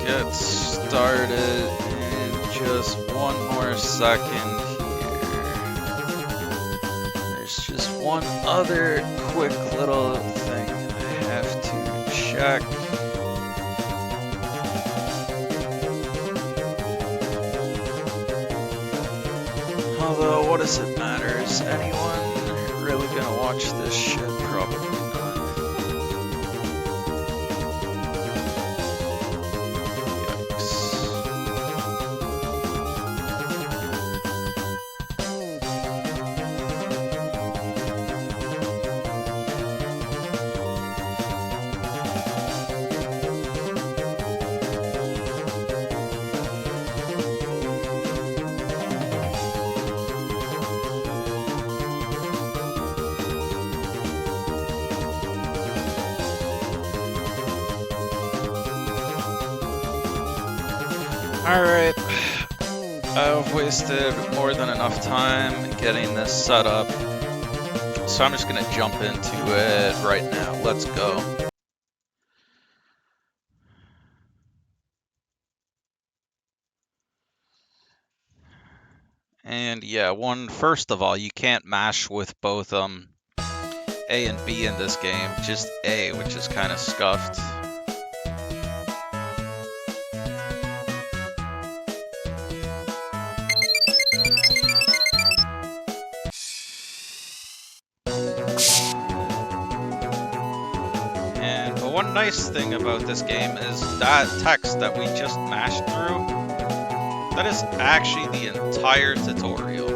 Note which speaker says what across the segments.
Speaker 1: get started in just one more second here. There's just one other quick little thing I have to check. Although, what does it matter? Is anyone really gonna watch this shit? Probably not. Alright, I've wasted more than enough time getting this set up, so I'm just going to jump into it right now. Let's go. And yeah, first of all, you can't mash with both A and B in this game, just A, which is kind of scuffed. One nice thing about this game is that text that we just mashed through, that is actually the entire tutorial.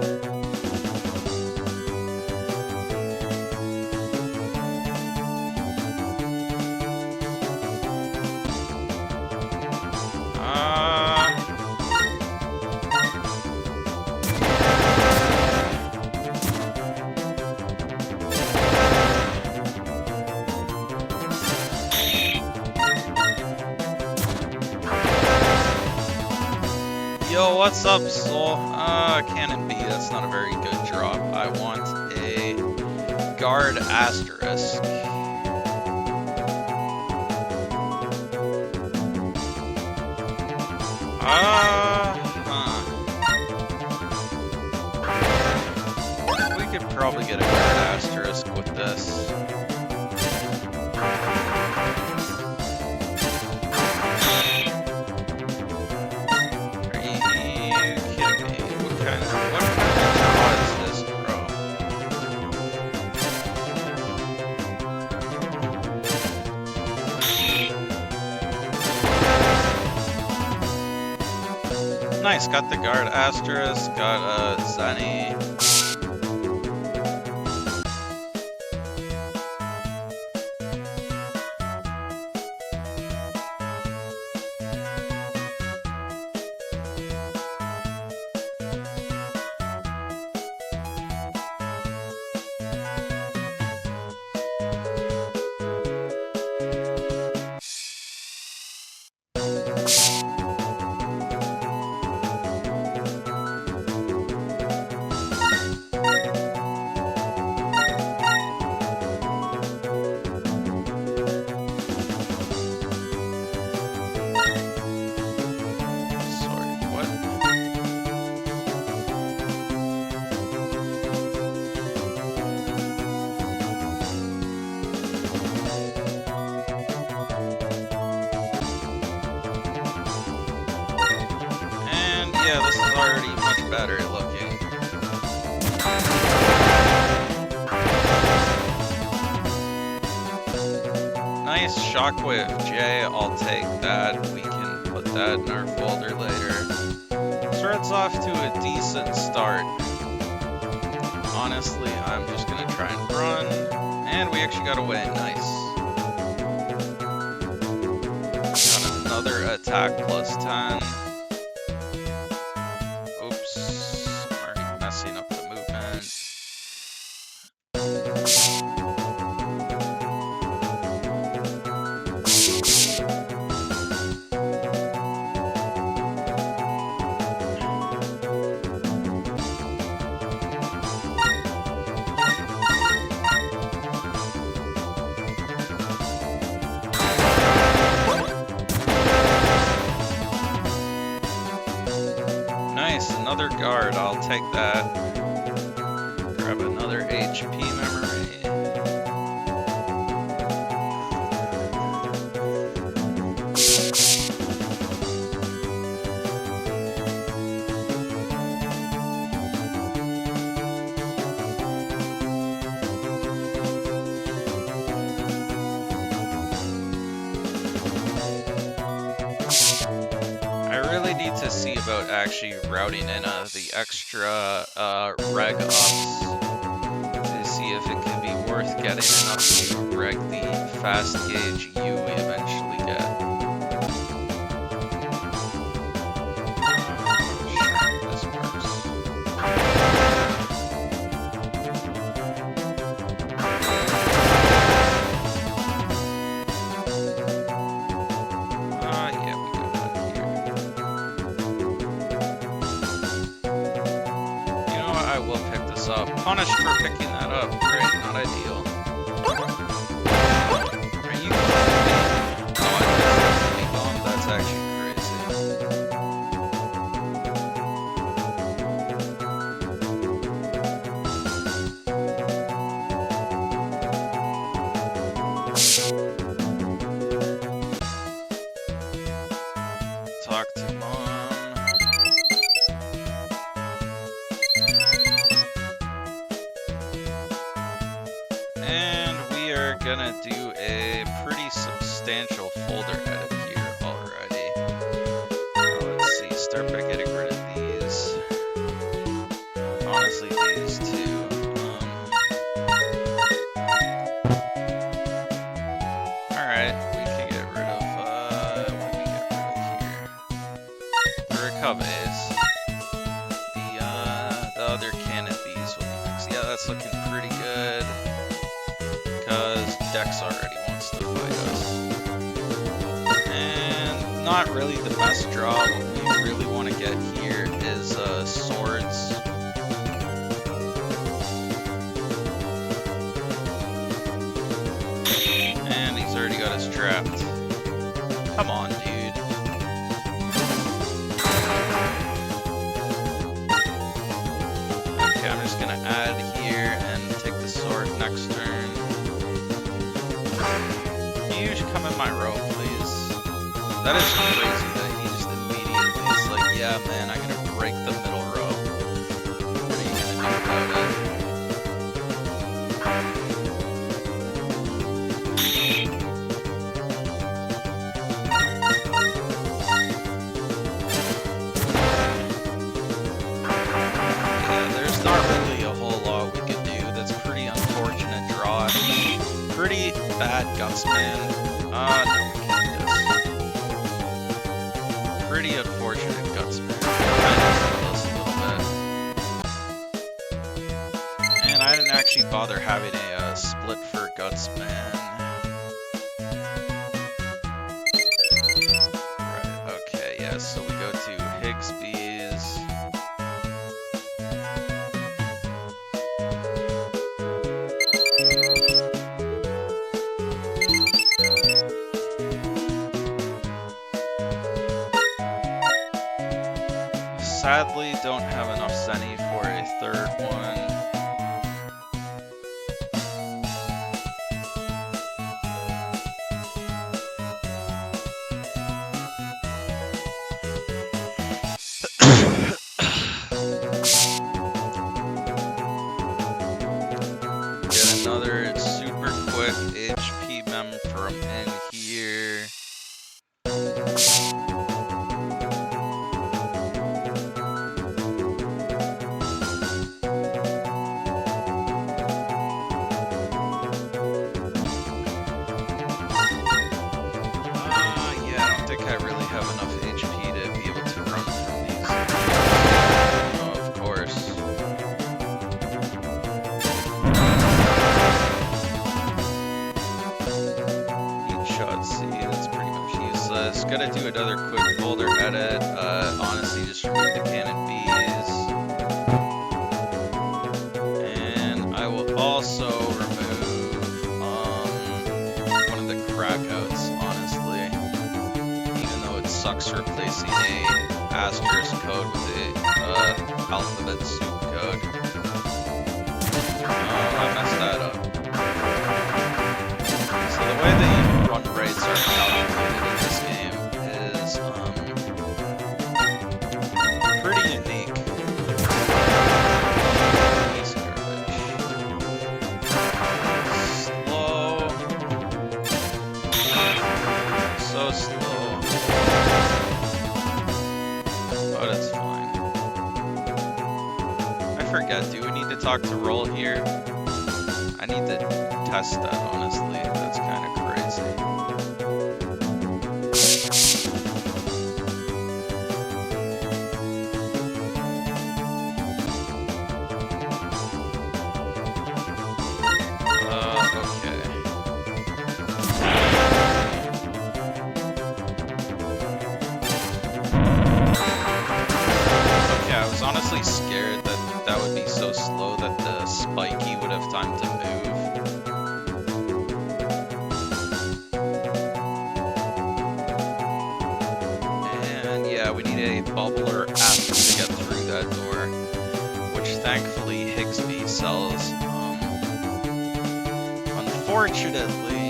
Speaker 1: Yo, what's up, Soul? Cannon B, that's not a very good drop. I want a guard asterisk. We could probably get a guard asterisk with this. Nice, got the guard asterisk, got a Zenny. Yeah, this is already much better looking. Nice Shockwave J, I'll take that. We can put that in our folder later. Starts off to a decent start. Honestly, I'm just gonna try and run. And we actually got away, nice. Got another attack plus 10. another guard. I'll take that. Grab another HP memory. To see about actually routing in the extra reg ups to see if it can be worth getting enough to reg the fast gauge U we eventually get. Sure, this works. Yeah, we go down here. I will pick this up. Punished for picking that up. Great, not ideal. Are you kidding me? Oh, I just bomb. That's actually crazy. Talk to Mom. Gonna do a pretty substantial folder edit here already. Let's see, start by getting rid of these. Honestly, these two. Alright, we can get rid of, what do we get rid of here? The Recubays. The other cannon bees will be next. Yeah, that's looking pretty good. Because Dex already wants to fight us. And not really the best draw. What we really want to get here is swords. And he's already got us trapped. Come on, dude. Okay, I'm just gonna add here and take the sword next turn. You should come in my row, please. That is crazy that he just immediately is like, yeah, man, I'm gonna break the middle row. What are you gonna do about it? Yeah, there's not really a whole lot we could do. That's a pretty unfortunate draw. Pretty bad Gutsman. No, we can't do this. Pretty unfortunate Gutsman. Kind of this a little bit. And I didn't actually bother having a split for Gutsman. Right, okay, yeah, so we go to Higsby's. Sadly, don't have enough Zenny for a third one. Get another super quick HP mem from in here. Gotta do another quick folder edit. Honestly, just remove the cannon bees. And I will also remove one of the crackouts, honestly. Even though it sucks replacing a asterisk code with the alphabet soup code. Oh, I messed that up. So the way the run rates are calculated in this game is pretty unique. Piece of garbage. Slow. So slow. But it's fine. I forget, do we need to talk to Roll here? I need to test that, honestly. That's kind of crazy. Okay. Okay, I was honestly scared that that would be so slow that the spiky would have time to move. And yeah, we need a bubbler after to get through that door, which thankfully Higsby sells. Unfortunately,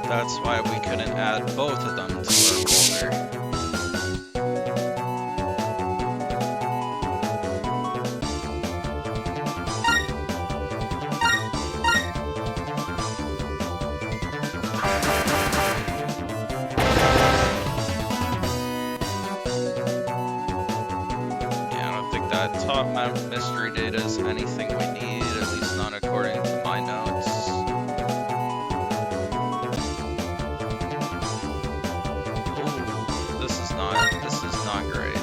Speaker 1: that's why we couldn't add both of them to our folder. Top map mystery data is anything we need, at least not according to my notes. Oh, this is not great.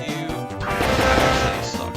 Speaker 1: You actually suck.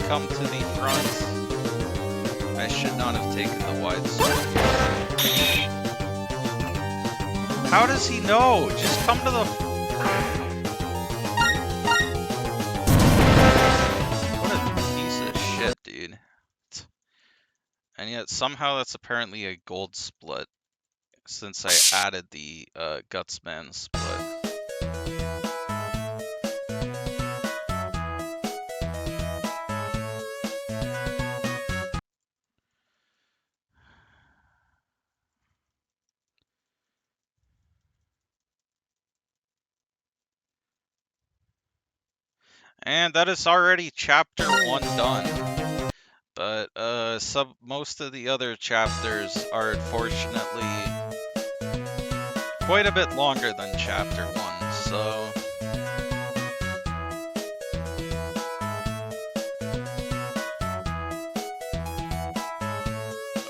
Speaker 1: Come to the front. I should not have taken the wide sword here. How does he know? Just come to the... What a piece of shit, dude. And yet somehow that's apparently a gold split, since I added the Gutsman split. And that is already chapter 1 done. But most of the other chapters are unfortunately quite a bit longer than chapter 1, so...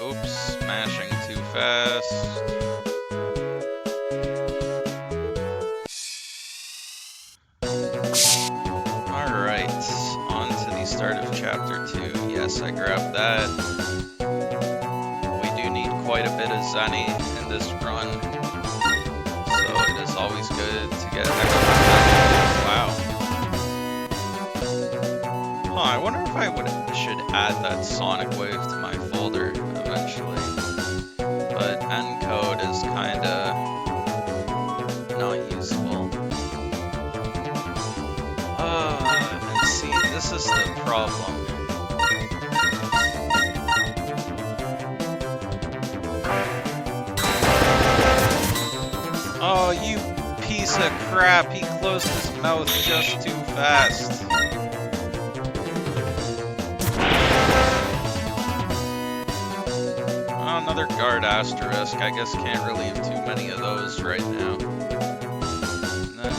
Speaker 1: Oops, smashing too fast. Start of chapter 2. Yes, I grabbed that. We do need quite a bit of Zenny in this run, so it is always good to get extra Zenny. Wow. Huh, I wonder if I should add that Sonic Wave to my folder eventually. But, and problem. Oh, you piece of crap. He closed his mouth just too fast. Oh, another guard asterisk. I guess can't really have too many of those right now. And then,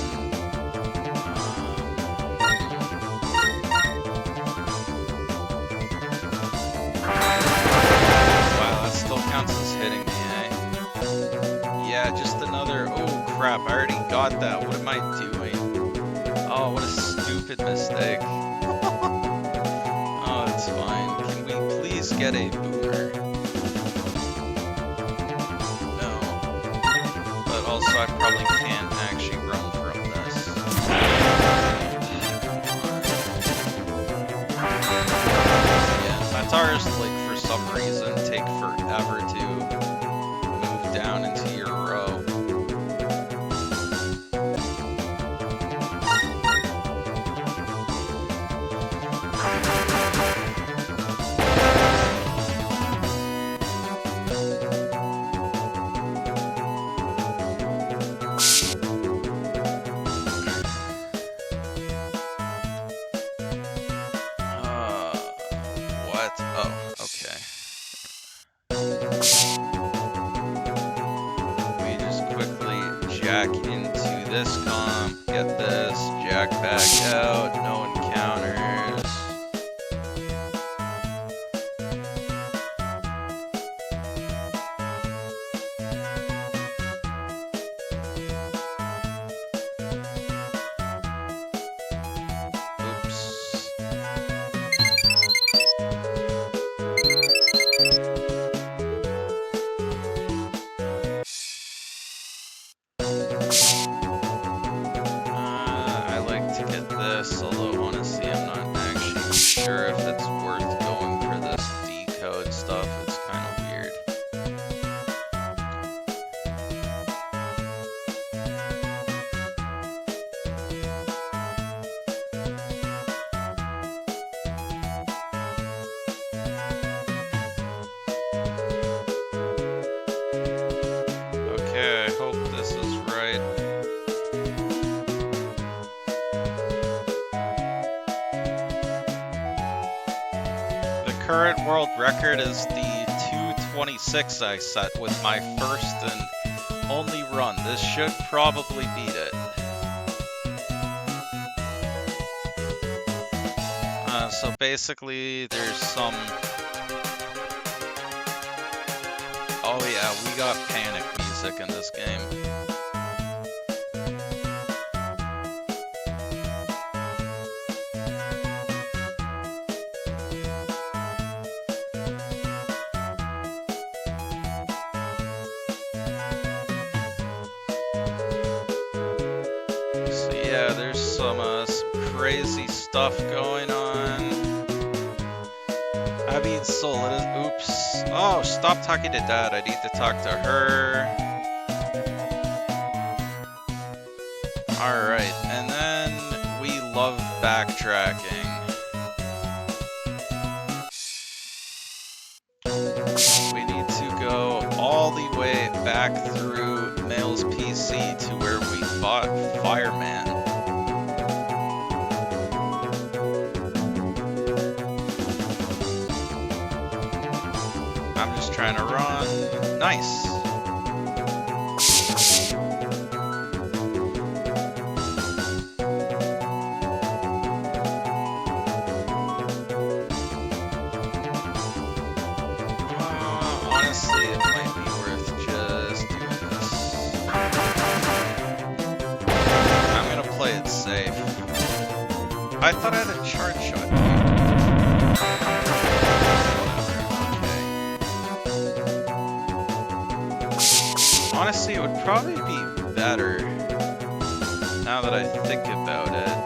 Speaker 1: wow, that still counts as hitting me, eh? Yeah, just another... Oh, crap, I already got that. What am I doing? Oh, what a stupid mistake. Oh, it's fine. Can we please get a boomer? No. But also, I probably can't actually run from this. Yeah, Tatars, like, for some reason, take forever to move down into your row. What? Oh, okay. We just quickly jack into this comp, get this, jack back out, no encounters. Oops. I like to get this, although honestly I'm not actually sure if it's worth going for this decode stuff. It's kind of weird. Okay, I hope this is right. The current world record is the 2:26 I set with my first and only run. This should probably beat it. So basically, there's some... Oh yeah, we got panic music in this game. So yeah, there's some crazy stuff going on. I mean, Soul, it is... Oops. Oh, stop talking to Dad. I need to talk to her. Alright, and then we love backtracking. We need to go all the way back through Mail's PC to where we fought Fireman. I'm just trying to run. Nice. Honestly, it might be worth just doing this. I'm gonna play it safe. I thought I had a charge shot. Honestly, it would probably be better, now that I think about it,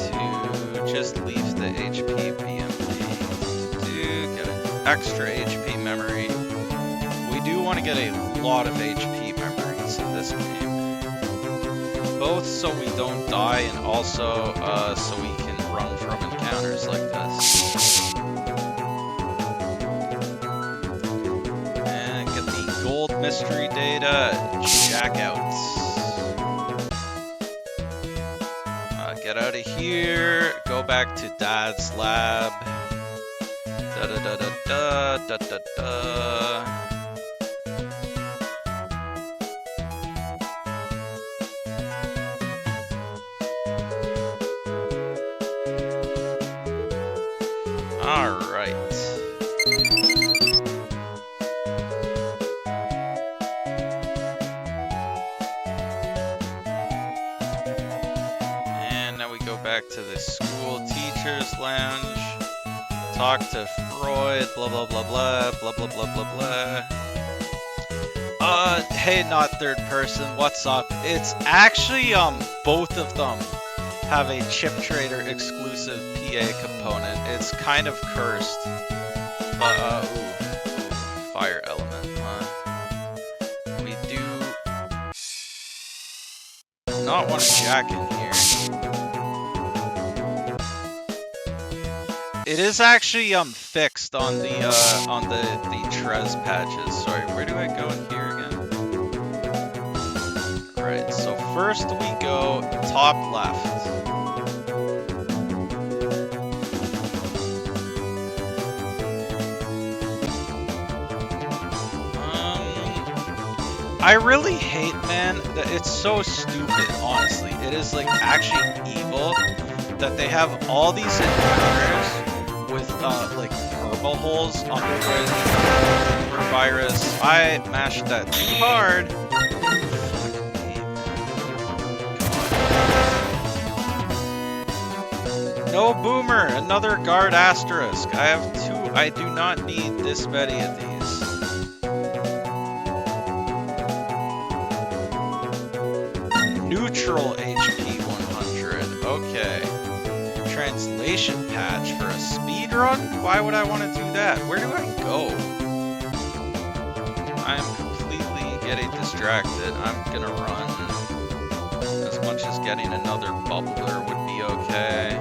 Speaker 1: to just leave the HP BMP to get an extra HP memory. We do want to get a lot of HP memories in this game, both so we don't die and also so we can run from encounters like this. And get the gold mystery data, jackouts. Get out of here, go back to Dad's lab. Da da da da da da da da. All right. And now we go back to the school teachers lounge. Talk to Freud, blah blah blah blah blah blah blah blah blah. Hey, not third person, what's up? It's actually both of them have a chip trader exclusive PA component. It's kind of cursed. But ooh, fire element, huh? We do not want to jack in here. It is actually fixed on the Trez patches. Sorry, where do I go in here again? Right, so first we go top left. I really hate, man, that it's so stupid, honestly. It is like actually evil that they have all these encounters with like purple holes on the bridge for virus. I mashed that too hard. No boomer, another guard asterisk. I have two. I do not need this many of these. Neutral HP 100. Okay. Translation patch for a speed run? Why would I want to do that? Where do I go? I'm completely getting distracted. I'm gonna run. As much as getting another bubbler would be okay.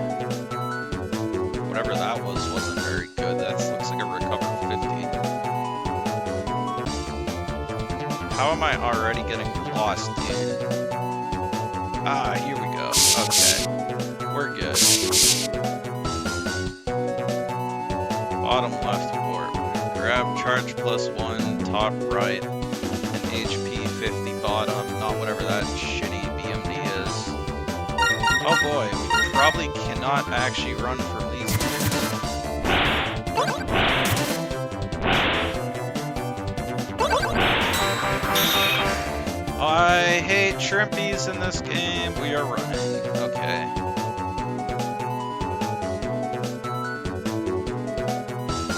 Speaker 1: Whatever that was wasn't very good. That looks like a recover 50. How am I already getting lost, dude? Ah, here we go. Okay. We're good. Bottom left port. Grab charge +1, top right, and HP 50 bottom, not whatever that shitty BMD is. Oh boy, we probably cannot actually run from these things. I hate shrimpies in this game. We are running. Okay.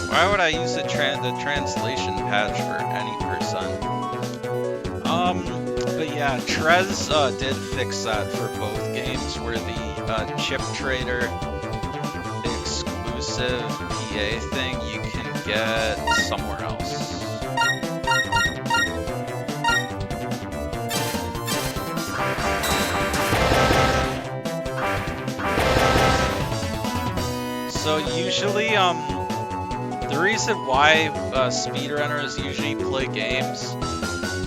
Speaker 1: Why would I use the translation patch for any person? But yeah, Trez did fix that for both games, where the chip trader exclusive PA thing you can get somewhere else. So usually, the reason why speedrunners usually play games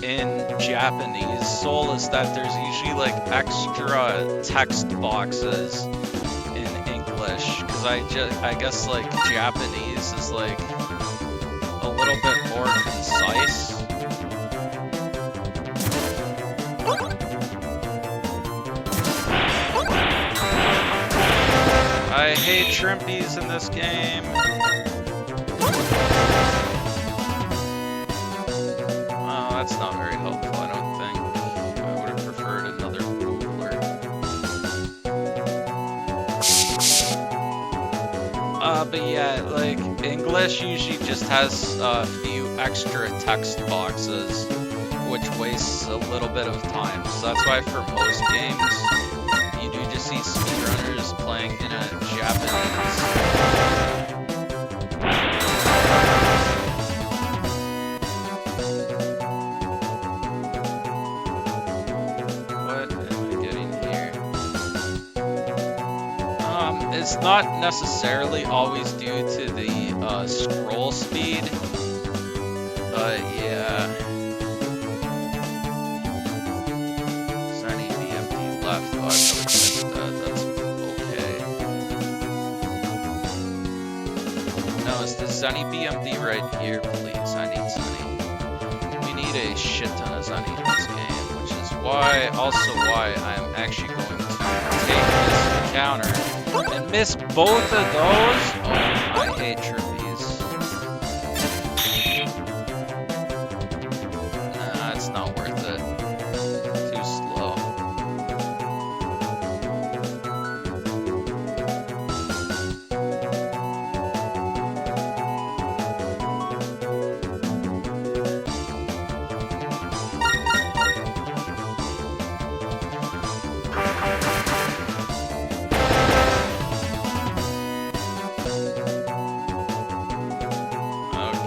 Speaker 1: in Japanese Soul is that there's usually like extra text boxes in English, because I guess like Japanese is like a little bit more concise. I hate shrimpies in this game. Oh, that's not very helpful, I don't think. I would have preferred another boobler. But yeah, like, English usually just has a few extra text boxes, which wastes a little bit of time. So that's why for most games, you do just see speedrunners playing in a Japanese. What am I getting here? Is not necessarily always due to the scroll speed, but yeah. Sunny BMP left. Oh, I probably missed that. That's okay. No, it's the Sunny BMD right here, please. I need Sunny. We need a shit ton of Sunny in this game, which is why, also why I'm actually going to take this encounter and miss both of those. Oh, I hate trippies. Nah, it's not worth it. Too slow.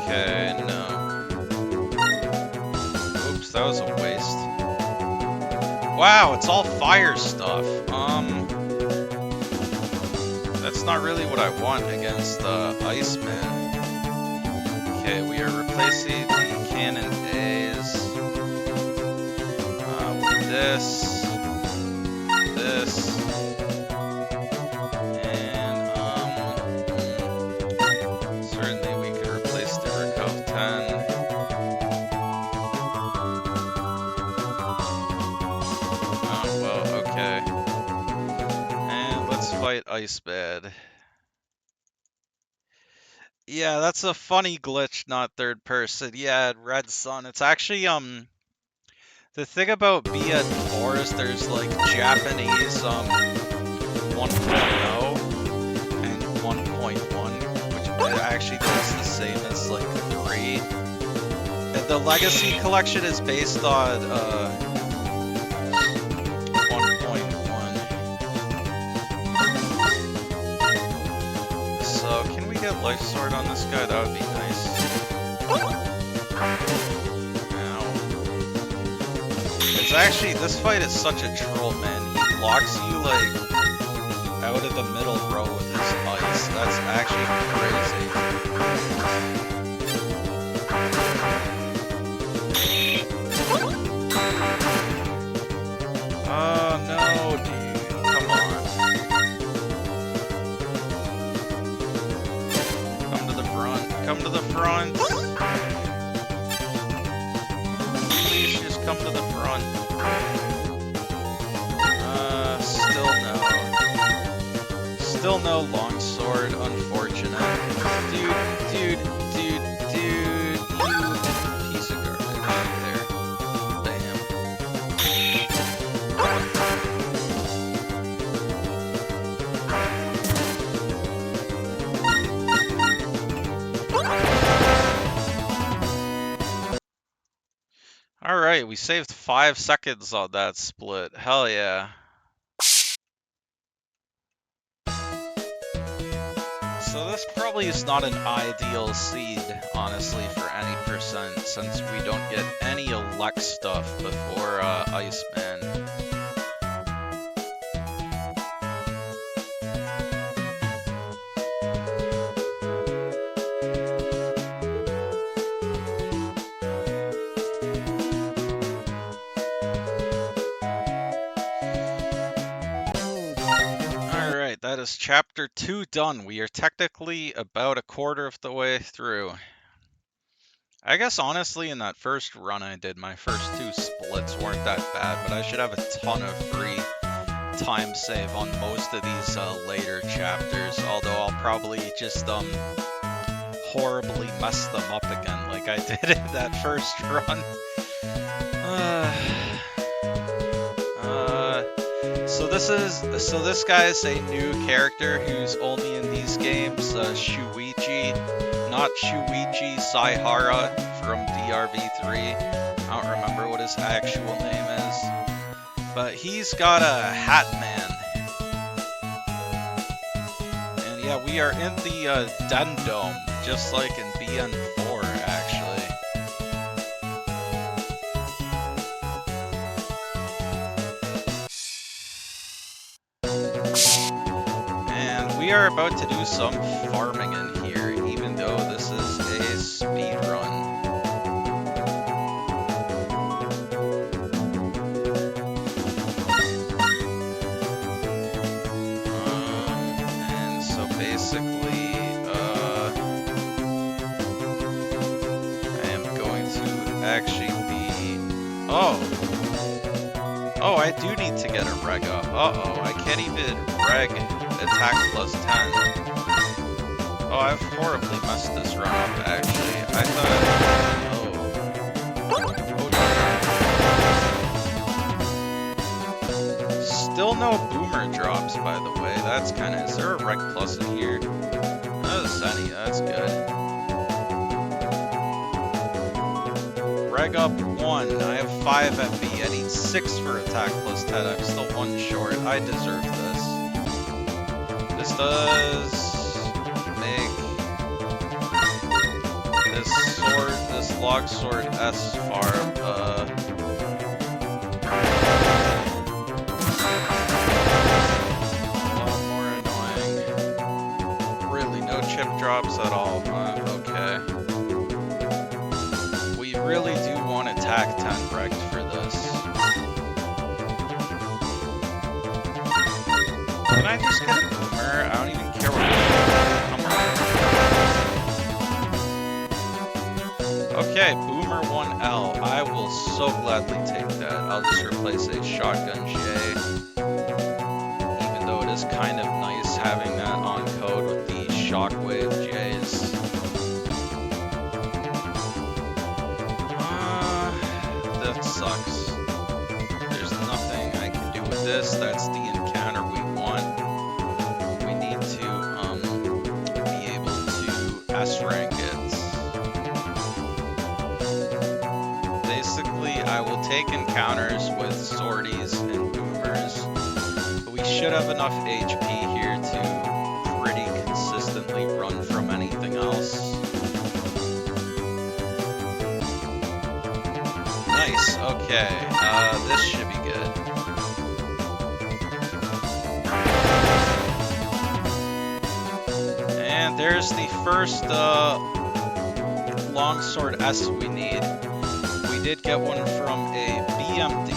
Speaker 1: Okay, no. Oops, that was a waste. Wow, it's all fire stuff. That's not really what I want against the Iceman. Okay, we are replacing the cannon A's with this, and certainly we could replace the Recov 10. Oh well, okay. And let's fight Icebed. Yeah, that's a funny glitch, not third person. Yeah, Red Sun. It's actually, the thing about BN4 is there's, like, Japanese, 1.0 and 1.1, which it actually does the same as, like, 3. And the Legacy Collection is based on, 1.1. So, can we get Life Sword on this guy? That would be nice. Ow. It's actually, this fight is such a troll, man. He locks you, like, out of the middle row with his ice. That's actually crazy. Oh, no, dude. Come on. Come to the front. Come to the front. Please just come to the front. Still no longsword, unfortunate. Dude, you piece of garbage right there. Damn. Alright, we saved 5 seconds on that split. Hell yeah. So this probably is not an ideal seed, honestly, for any percent, since we don't get any elect stuff before Iceman. That is chapter 2 done. We are technically about a quarter of the way through. I guess honestly in that first run I did, my first 2 splits weren't that bad, but I should have a ton of free time save on most of these later chapters, although I'll probably just horribly mess them up again like I did in that first run. So this guy is a new character who's only in these games, Shuichi, not Shuichi Saihara from DRV3. I don't remember what his actual name is, but he's got a hat man. And yeah, we are in the Den Dome, just like in BN4 actually. We we are about to do some farming in here, even though this is a speed run. And so basically, I am going to actually be... Oh, I do need to get a reg up. Uh-oh, I can't even reg attack plus 10. Oh, I've horribly messed this run up, actually. I thought... Oh. Still no boomer drops, by the way. That's kind of... Is there a reg plus in here? Oh, sunny. That's good. Reg up 1. I have 5 FB. I need 6 for attack plus 10. I'm still 1 short. I deserve this. This does make this log sword S farm, a lot more annoying. Really, no chip drops at all, huh? Okay. We really do want attack 10 wrecked for this. Can I just get a boomer? I don't even care what Okay, boomer 1L. I will so gladly take that. I'll just replace a shotgun J. Even though it is kind of nice having that on code with the shockwave Js. That sucks. There's nothing I can do with this. That's the encounter we want. We need to be able to S-rank it. Basically, I will take encounters with sorties and boomers, but we should have enough HP here to pretty consistently run from anything else. Nice, okay, this should be good. And there's the first longsword S we need. We did get one from a BMD.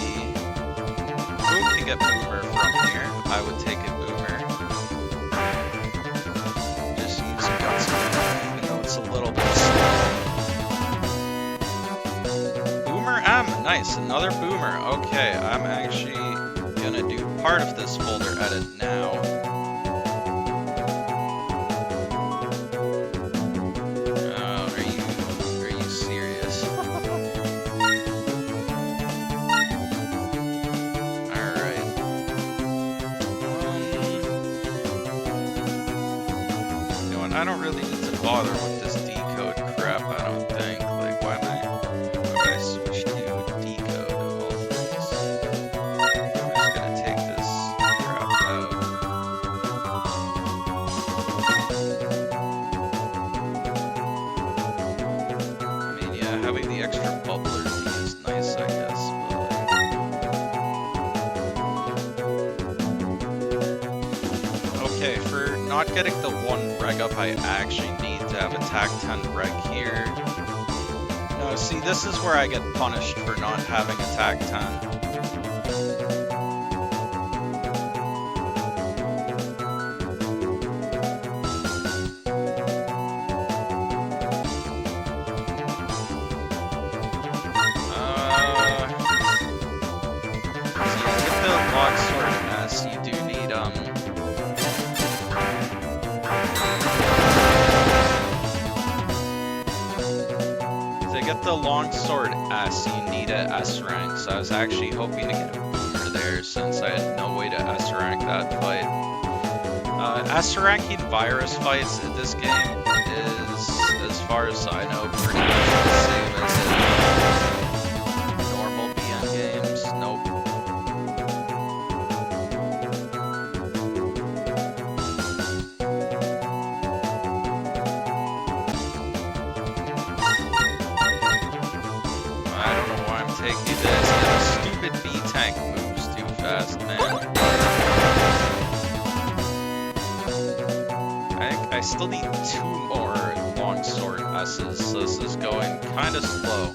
Speaker 1: Who can get boomer from here? I would take a boomer. Just use guts, even though it's a little bit slow. Boomer M, nice, another boomer. Okay, I'm actually gonna do part of this folder edit now. I don't really need to bother with this decode crap, I don't think. Like, why am I switch to decode of all things? I'm just gonna take this crap out. I mean, yeah, having the extra bubbler D is nice, I guess, but okay, for not getting the 1 reg up, I actually need to have attack 10 reg here. No, see, this is where I get punished for not having attack 10. So you get the longsword S, you do need, to get the longsword S, you need a S rank, so I was actually hoping to get a boomer there since I had no way to S rank that fight. S ranking virus fights in this game is, as far as I know, pretty much the same as in normal BN games. Nope. Take you this. Yeah, stupid B-tank moves too fast, man. still need 2 more longsword S's, so this is going kind of slow.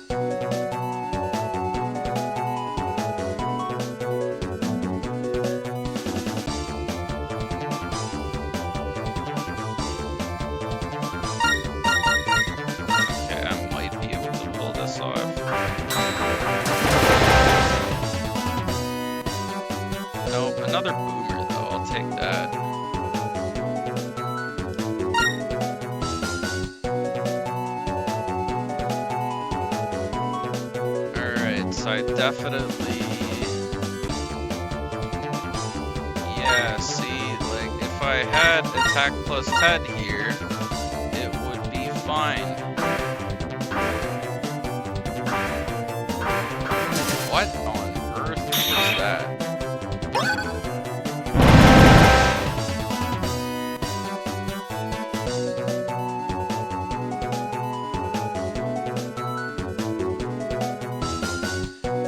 Speaker 1: Okay, I might be able to pull this off. Nope, another boomer though, I'll take that. So I definitely, yeah, see, like, if I had attack plus 10 here, it would be fine. What on earth was that?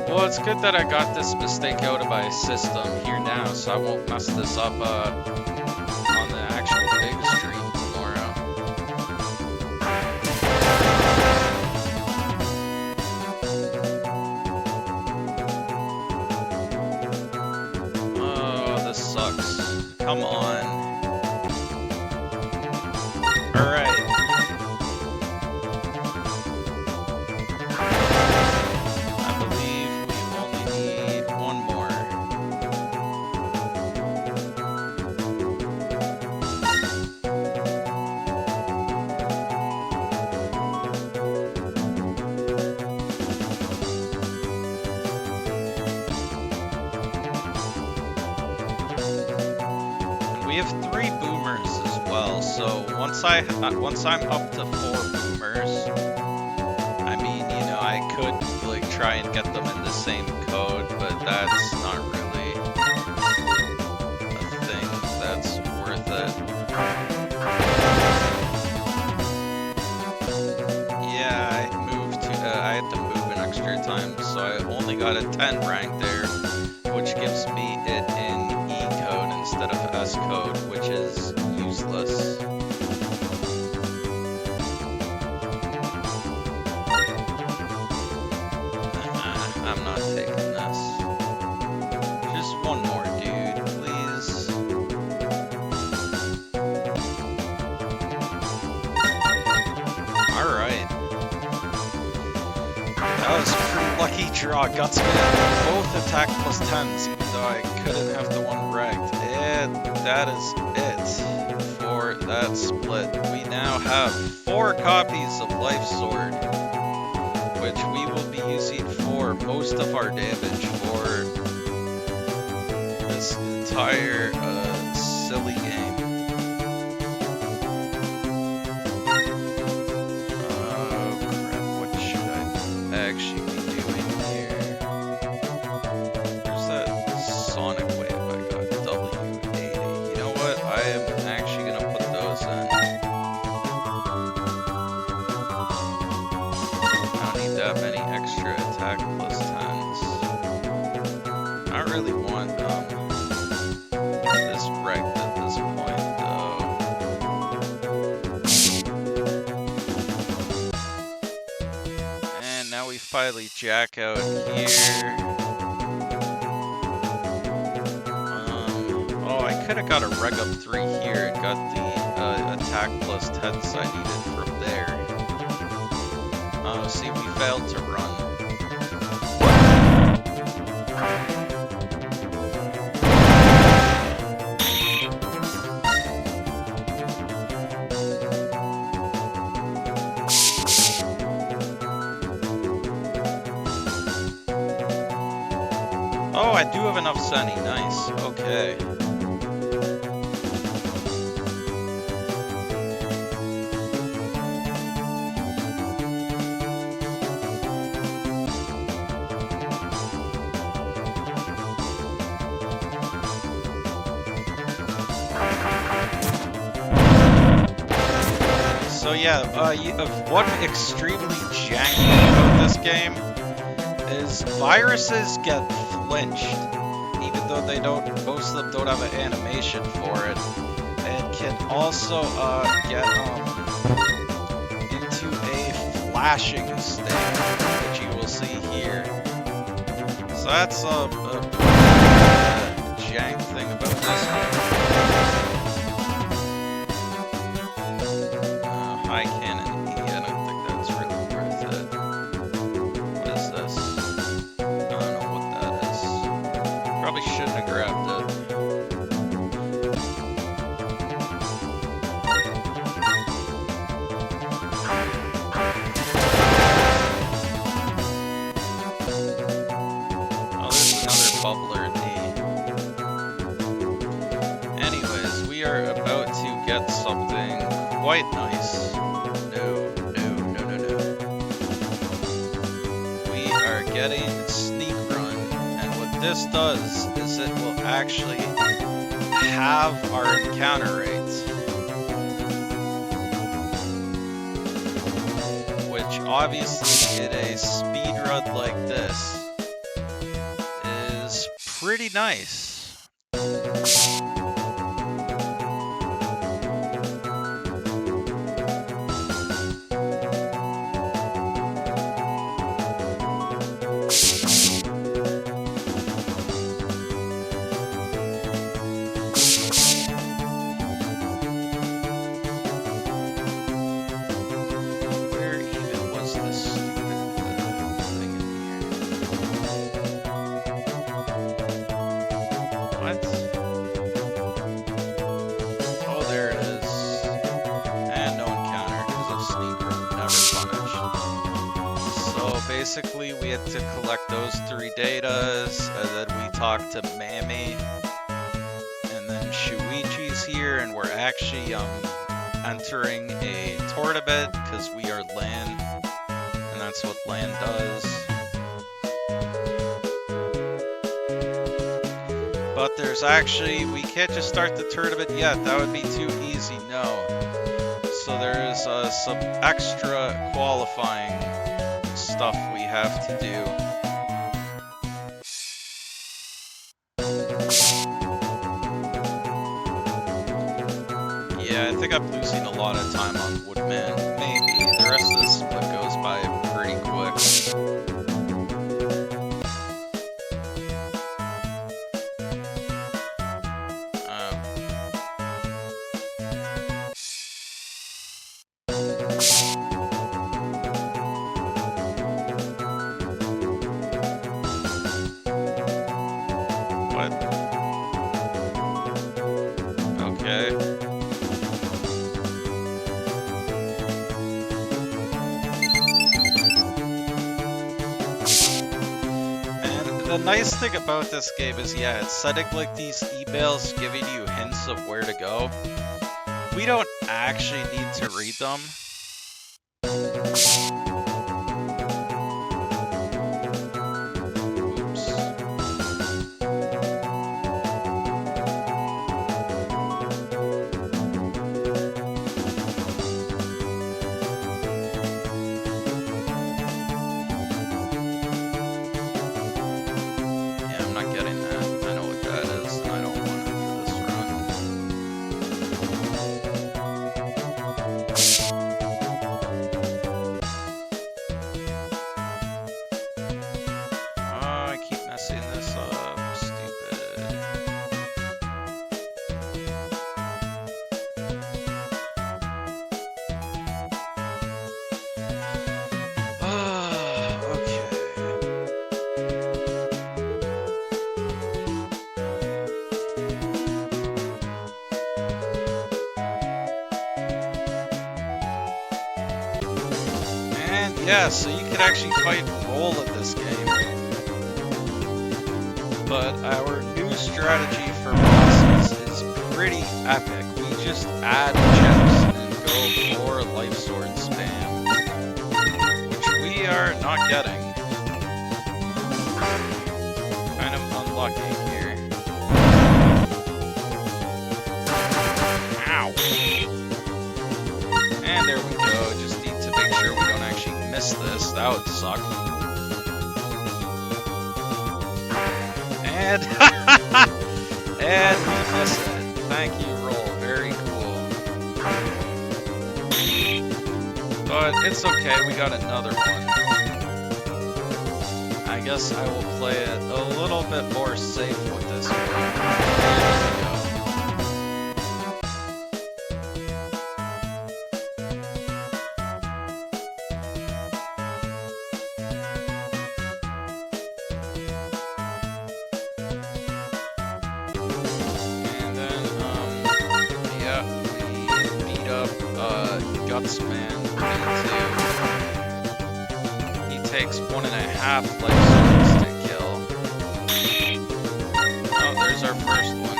Speaker 1: Well, it's good that I got this mistake out of my system here now, so I won't mess this up on the actual big stream tomorrow. Oh, this sucks. Come on. Alright. We have 3 boomers as well, so once I'm up to 4 boomers, I mean, you know, I could like try and get them in the same code, but that's not really a thing that's worth it. Yeah, I had to move an extra time, so I only got a 10 rank there, which gives me it in E code instead of S code, which is useless. I'm not taking this. Just one more, dude, please. Alright. That was a pretty lucky draw. Gutsman both attack plus 10s, even though I couldn't have the one wrecked. And that is it for that split. We now have 4 copies of Life Sword, which we will be using for most of our damage for this entire silly game. What should I actually be doing here? There's that Sonic Wave I got, W80. You know what? I am actually going to put those in. I don't need that many extra attack plus 10s. I don't really want this wrecked at this point, though. And now we finally jack out here. Oh, I could have got a reg up 3 here and got the attack plus 10s I needed from there. Oh, see, we failed to run. Oh, I do have enough Sunny. Nice. Okay. So yeah, what extremely janky about this game is viruses get flinched, even though most of them don't have an animation for it, and
Speaker 2: can also get into a flashing state, which you will see here. So that's a jank thing about this game. High cannon E, I don't think that's really worth it. What is this? I don't know what that is. Probably shouldn't have grabbed it. Bubbler D. Anyways, we are about to get something quite nice. No. We are getting Sneak Run, and what this does is it will actually halve our encounter rate. Which obviously in a speed run like this, pretty nice. Where even was this stupid thing in here? What? Oh, there it is. And no encounter because of sneaker. Never punished. So basically, we had to collect those 3 datas, and then we talked to Mammy, and then Shuichi's here, and we're actually entering a tournament because we are LAN, and that's what LAN does. But there's actually, we can't just start the tournament yet, that would be too easy, no. So there's some extra qualifying stuff we have to do. Yeah, I think I'm losing a lot of time on Woodman, maybe. The rest of the split goes by pretty quick. What? Okay. And the nice thing about this game is, yeah, it's setting like these emails giving you hints of where to go. We don't actually need to read them. Yeah, so you can actually fight roll in this game. But our new strategy for bosses is pretty epic. We just add gems and go for life sword spam, which we are not getting. Kind of unlucky here. Ow! And there we go, just need to make sure we don't actually miss this, that would suck. And, and we miss it. Thank you, roll, very cool. but it's okay, we got another one. I guess I will play it a little bit more safe with this one. There we go. And then, yeah, we beat up Gutsman 32. He takes 1.5 life swords to kill. Oh, there's our first one.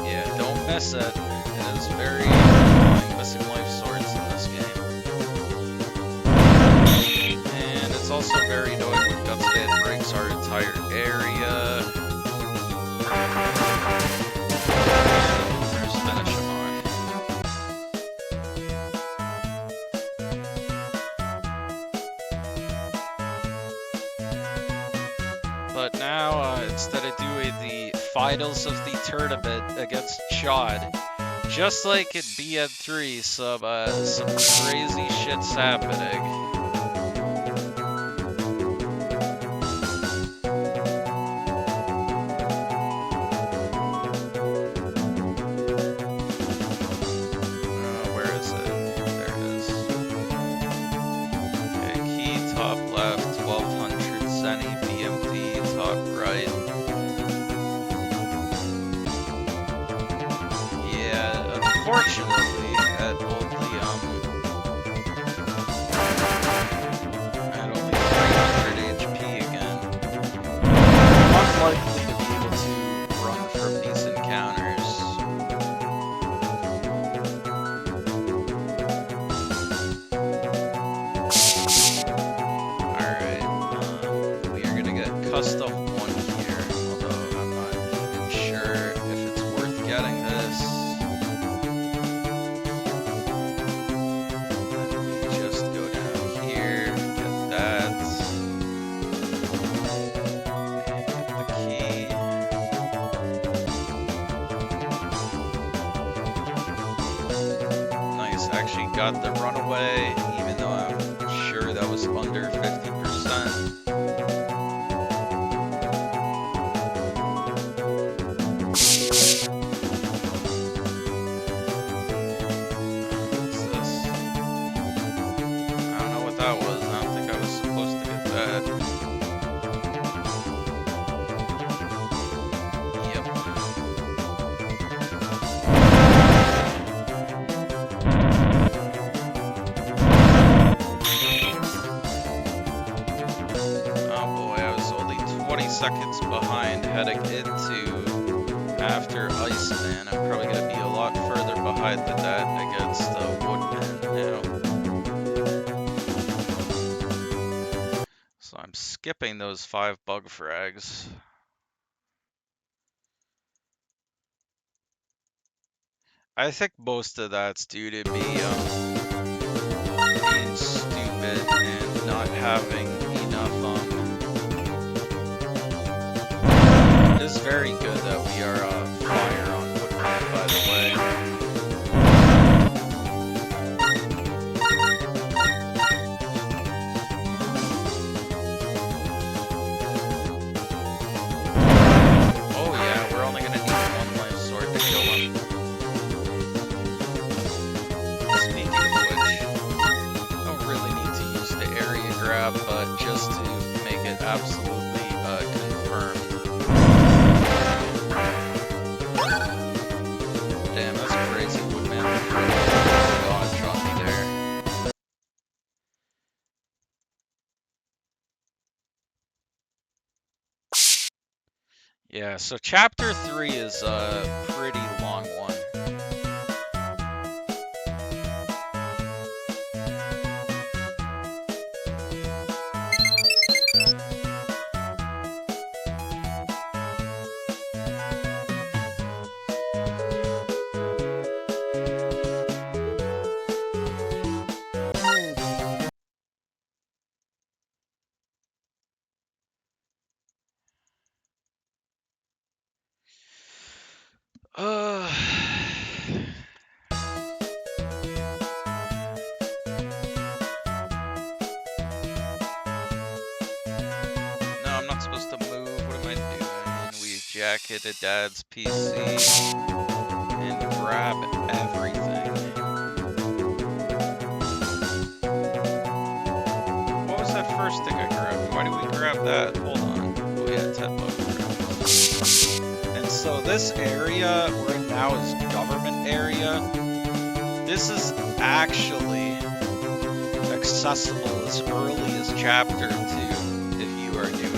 Speaker 2: Yeah, don't miss it. It is very annoying missing life swords in this game. And it's also very annoying when Gutsman breaks our entire area. Just finish him off. But now, instead of doing the finals of the tournament against Chad, just like in BN3, some crazy shit's happening. Where is it? There it is. Okay, key top left, 1200 Zenny, BMD, top right. Yeah, unfortunately, at only 300 HP again. Unlikely to be able to run from these encounters. Alright, we are gonna get custom 1 here, although I'm not even sure if it's worth getting this. Then we just go down here, get that, and get the key. Nice, actually got the runaway, even though I'm sure that was under 50%. What's this? I don't know what that was. I don't think I was supposed to get that. Yep. Oh boy, I was only 20 seconds behind heading into after Iceman. I'm probably going to be a lot further behind than that against Woodman now. So I'm skipping those 5 bug frags. I think most of that's due to me being stupid and not having enough. It is very good that we are fire on Woodman, by the way. Oh yeah, we're only gonna need 1 life sword to kill him. Speaking of which, don't really need to use the area grab, but just to make it absolutely confirmed. Damn, that's crazy, Woodman. Dodge on me there. Yeah, so chapter 3 is a pretty long one. jacket to Dad's PC and grab everything. What was that first thing I grabbed? Why did we grab that? Hold on. Oh yeah, 10 bucks. And so this area we're in now is government area. This is actually accessible as early as chapter 2 if you are doing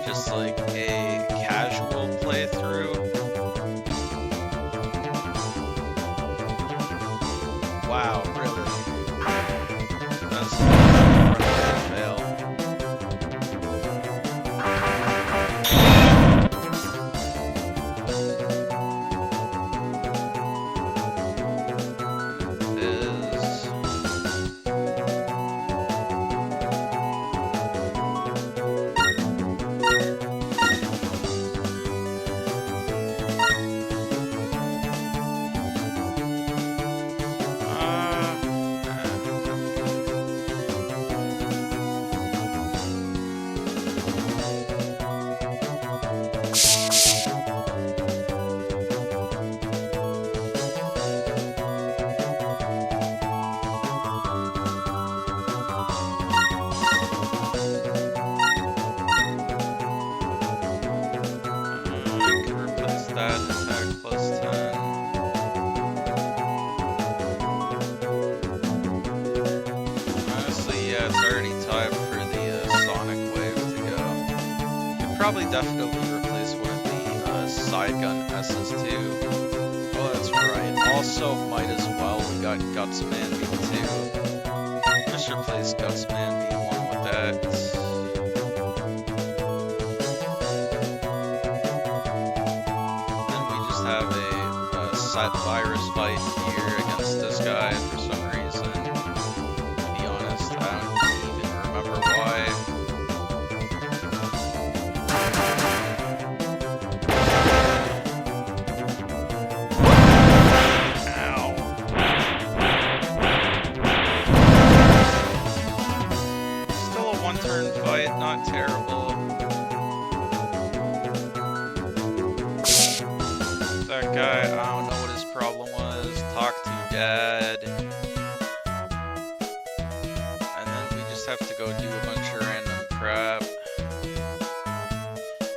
Speaker 2: just like a casual playthrough. Wow, really? That's a fail. Probably definitely replace one of the side gun S's too. Oh, that's right. Also, might as well. We got Gutsman V2. Just replace Gutsman V1 with that. Then we just have a set virus fight here against this guy for some reason. To be honest, I don't even remember why. Not terrible. That guy, I don't know what his problem was. Talk to Dad. And then we just have to go do a bunch of random crap.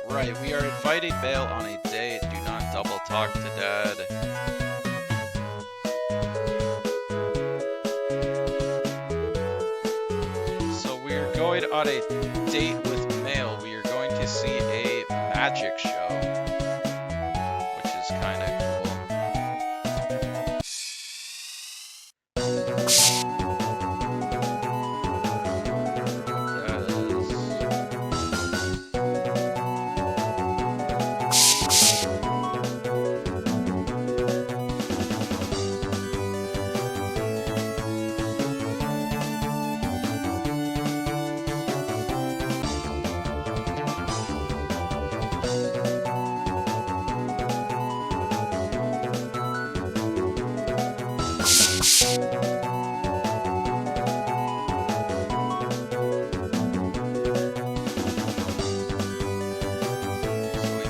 Speaker 2: Right, we are inviting Bale on a date. Do not double talk to Dad. Going on a date with Mail, we are going to see a magic show, which is kind of cool.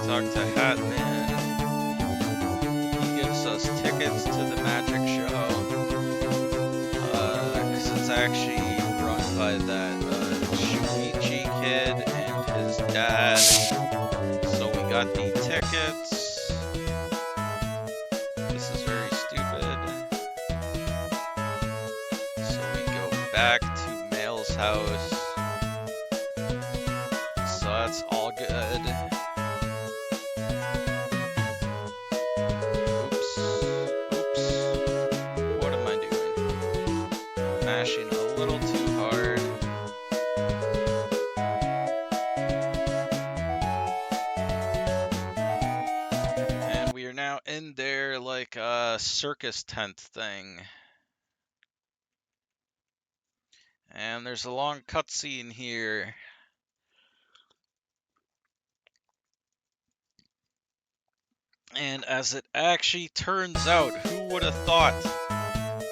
Speaker 2: Talk to Hatman. He gives us tickets to the magic show. Because it's actually run by that Shuichi kid and his dad. So we got the tickets. This is very stupid. So we go back to Mail's house. So that's all good. Mashing a little too hard. And we are now in there like a circus tent thing. And there's a long cutscene here. And as it actually turns out, who would have thought?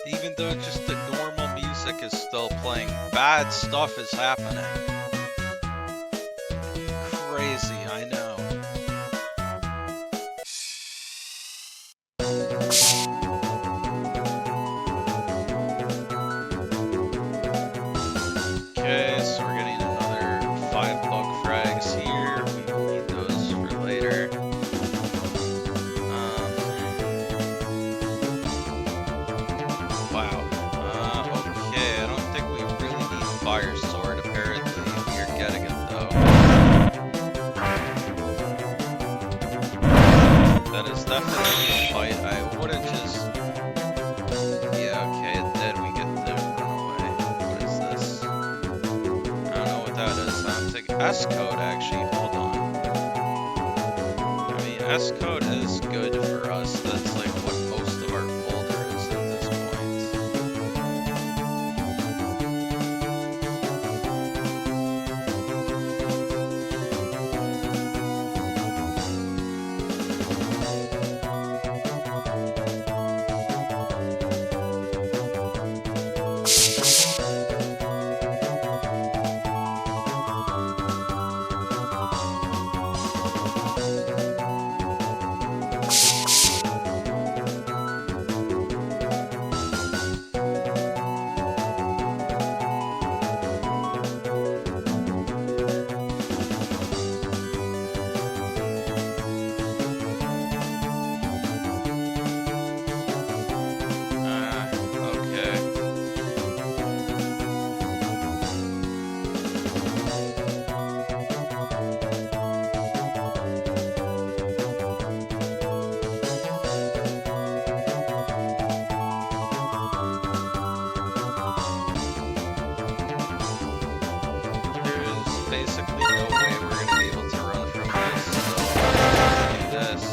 Speaker 2: Even though just the normal music is still playing, bad stuff is happening. Crazy, I know. definitely a fight. I would've just... Yeah, okay, and then we get the runaway. What is this? I don't know what that is. I don't think... S-code, actually. Hold on. I mean, S-code is good for us. That's like what most of our folder is at this point. Okay. There's basically no way we're gonna be able to run from this, so do this.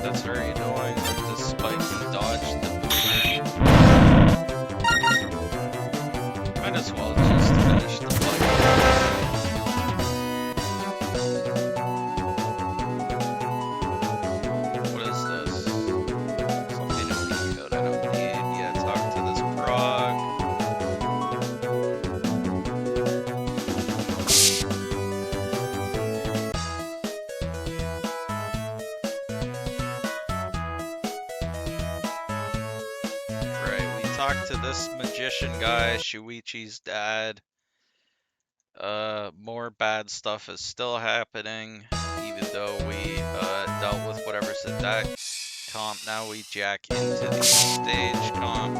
Speaker 2: That's very annoying that this spike dodged the boomer. Might as well just finish the fight. What is this? Something in B code I don't need. Yeah, talk to this prog. Right, we talked to this magician guy, Shuichi's dad. More bad stuff is still happening, even though we dealt with whatever's at that comp. Now we jack into the stage comp.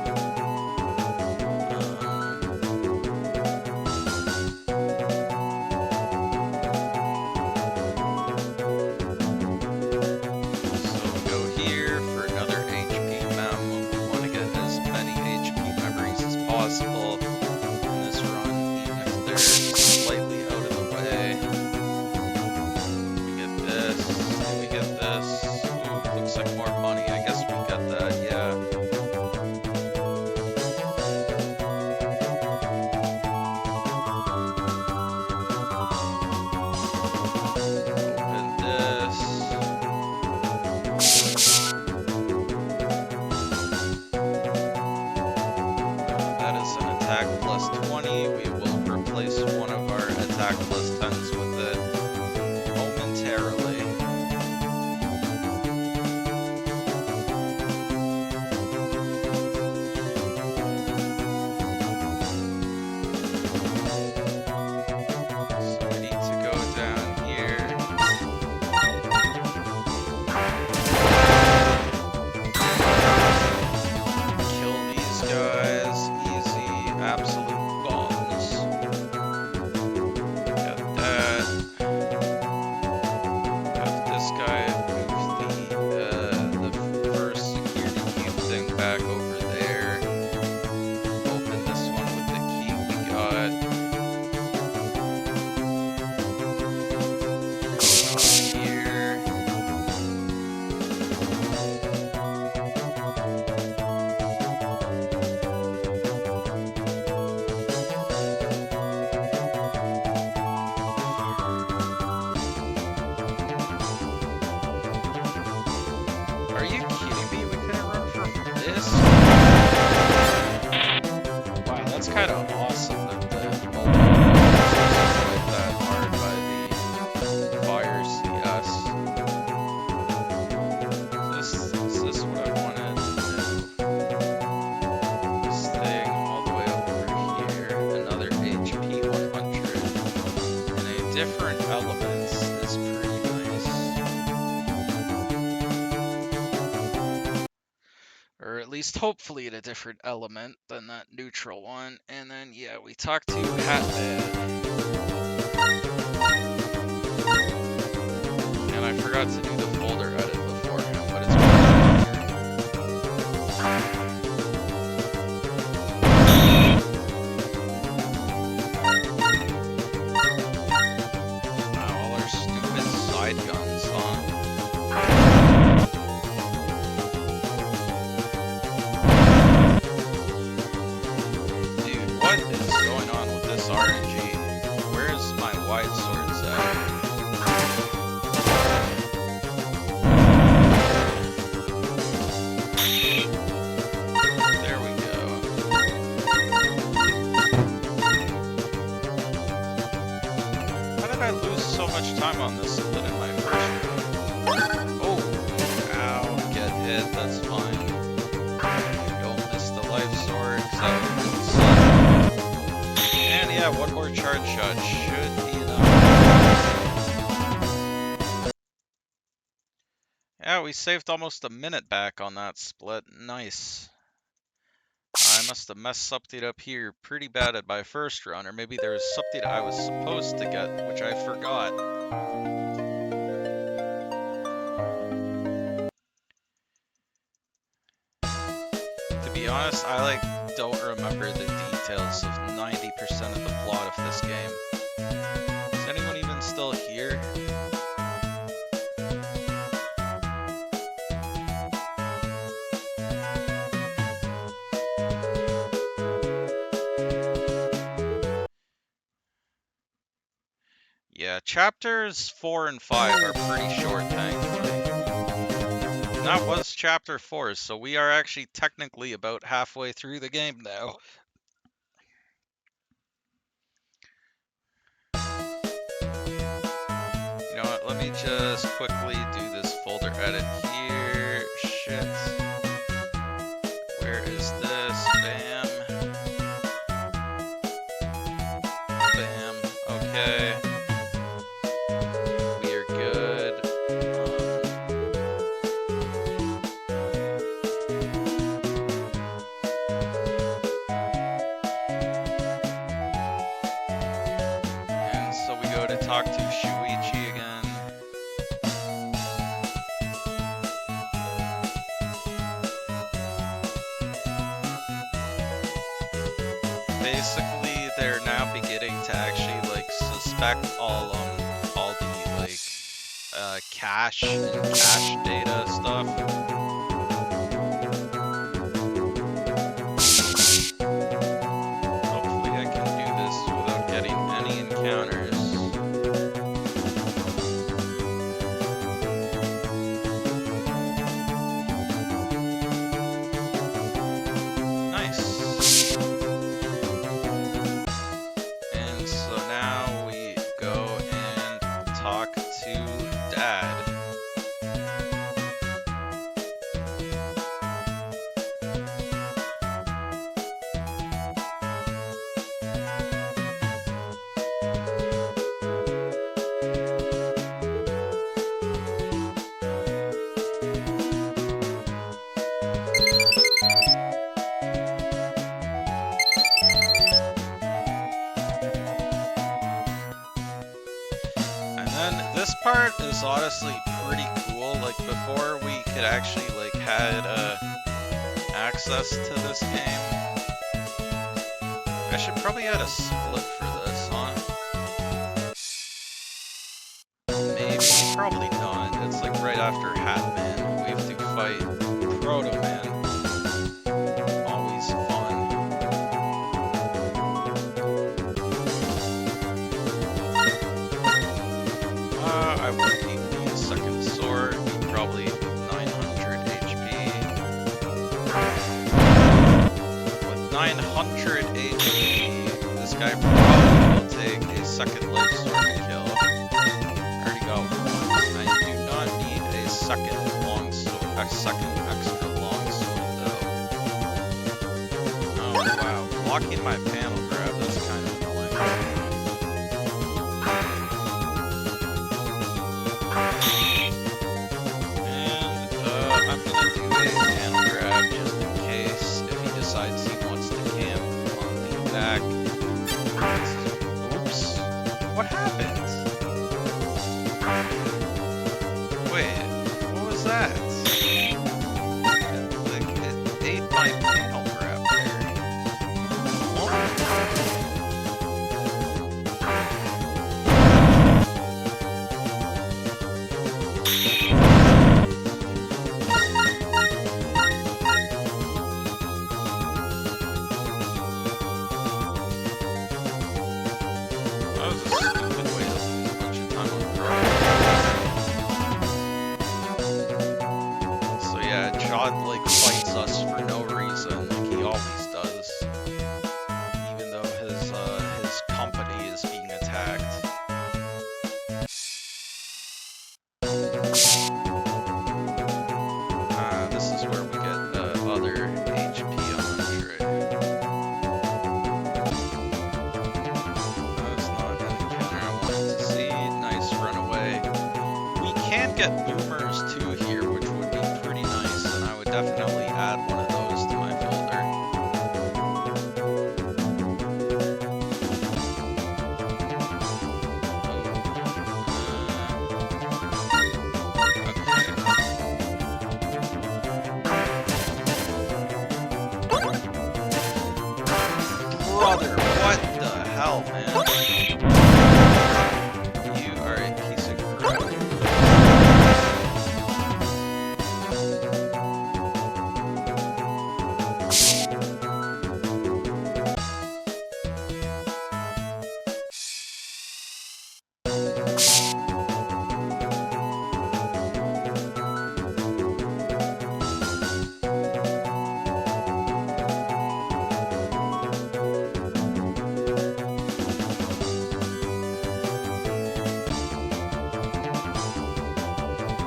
Speaker 2: So we go here for another HP mem. We want to get as many HP memories as possible in this run, even if they're slightly out of the way. We get this. Did we get this? Ooh, looks like more money. I guess we got that, yeah. Open this. That is an attack plus 20. We will replace one of our attack plus 10s with it momentarily. So we need to go down here. Kill these guys. Easy. Absolute bombs. Got that. Got this guy move the first security cube thing back over there. Open this one with the key we got. Here. Are you kidding me? We couldn't run from this? Wow, that's kind of awesome that the mobile is quite that hard by the fire CS. Is this what I wanted to do? This thing all the way over here, another HP 100 in a different elements is pretty nice. Or at least hopefully in a different element than that neutral one. And then yeah, we talked to Hatman. And I
Speaker 1: forgot to do the folder edit beforehand, but it's perfect here. Wow, all our stupid side guns, huh? Dude, what is going on with this RNG? Where's my wide swords at? There we go. How did I lose so much time on this split in my first run? Oh, ow, get hit, that's fine. Don't miss the life sword, and yeah, one more charge shot should be enough. Yeah, we saved almost a minute back on that split. Nice. I must have messed something up here pretty bad at my first run, or maybe there was something I was supposed to get, which I forgot. To be honest, I don't remember the details of 90% of the plot of this game. Is anyone even still here? Yeah, chapters 4 and 5 are pretty short, thankfully. And that was chapter 4, so we are actually technically about halfway through the game now. You know what, let me just quickly do this folder edit here. Shit. Where is this? Bam. Bam. Okay. We are good. And so we go to talk to Shuichi again. Basically, they're now beginning to actually suspect all the cache and cache data stuff. Hopefully, I can do this without getting any encounters. Nice. And so now we go and talk to Dad. And then this part is honestly pretty cool. Before we could actually had access to this game. I should probably add a split for this, huh? Maybe, probably not. It's right after Hatman. We have to fight Proto Man. Always fun. I won't need the second sword. Probably 900 HP. With 900 HP, this guy probably will take a second life sword to kill. I already got one. I do not need a second long sword, a second extra long sword though. Oh wow, blocking my panel grab, that's kind of annoying. I'm gonna do a panel grab just in case if he decides he wants to camp on the back. Oops. What happened? that? Like, it ate my panel grab there. That was a stupid way to lose a bunch of time on Pro. So yeah, Chad like fights us for no reason, like he always does. Even though his company is being attacked. This is where we get other HP on the tray. That's not an encounter I wanted to see. Nice runaway. We can get boomers too here, which would be pretty nice, and I would definitely add one of those to my folder. Brother, what the hell, man? You are a piece of crap.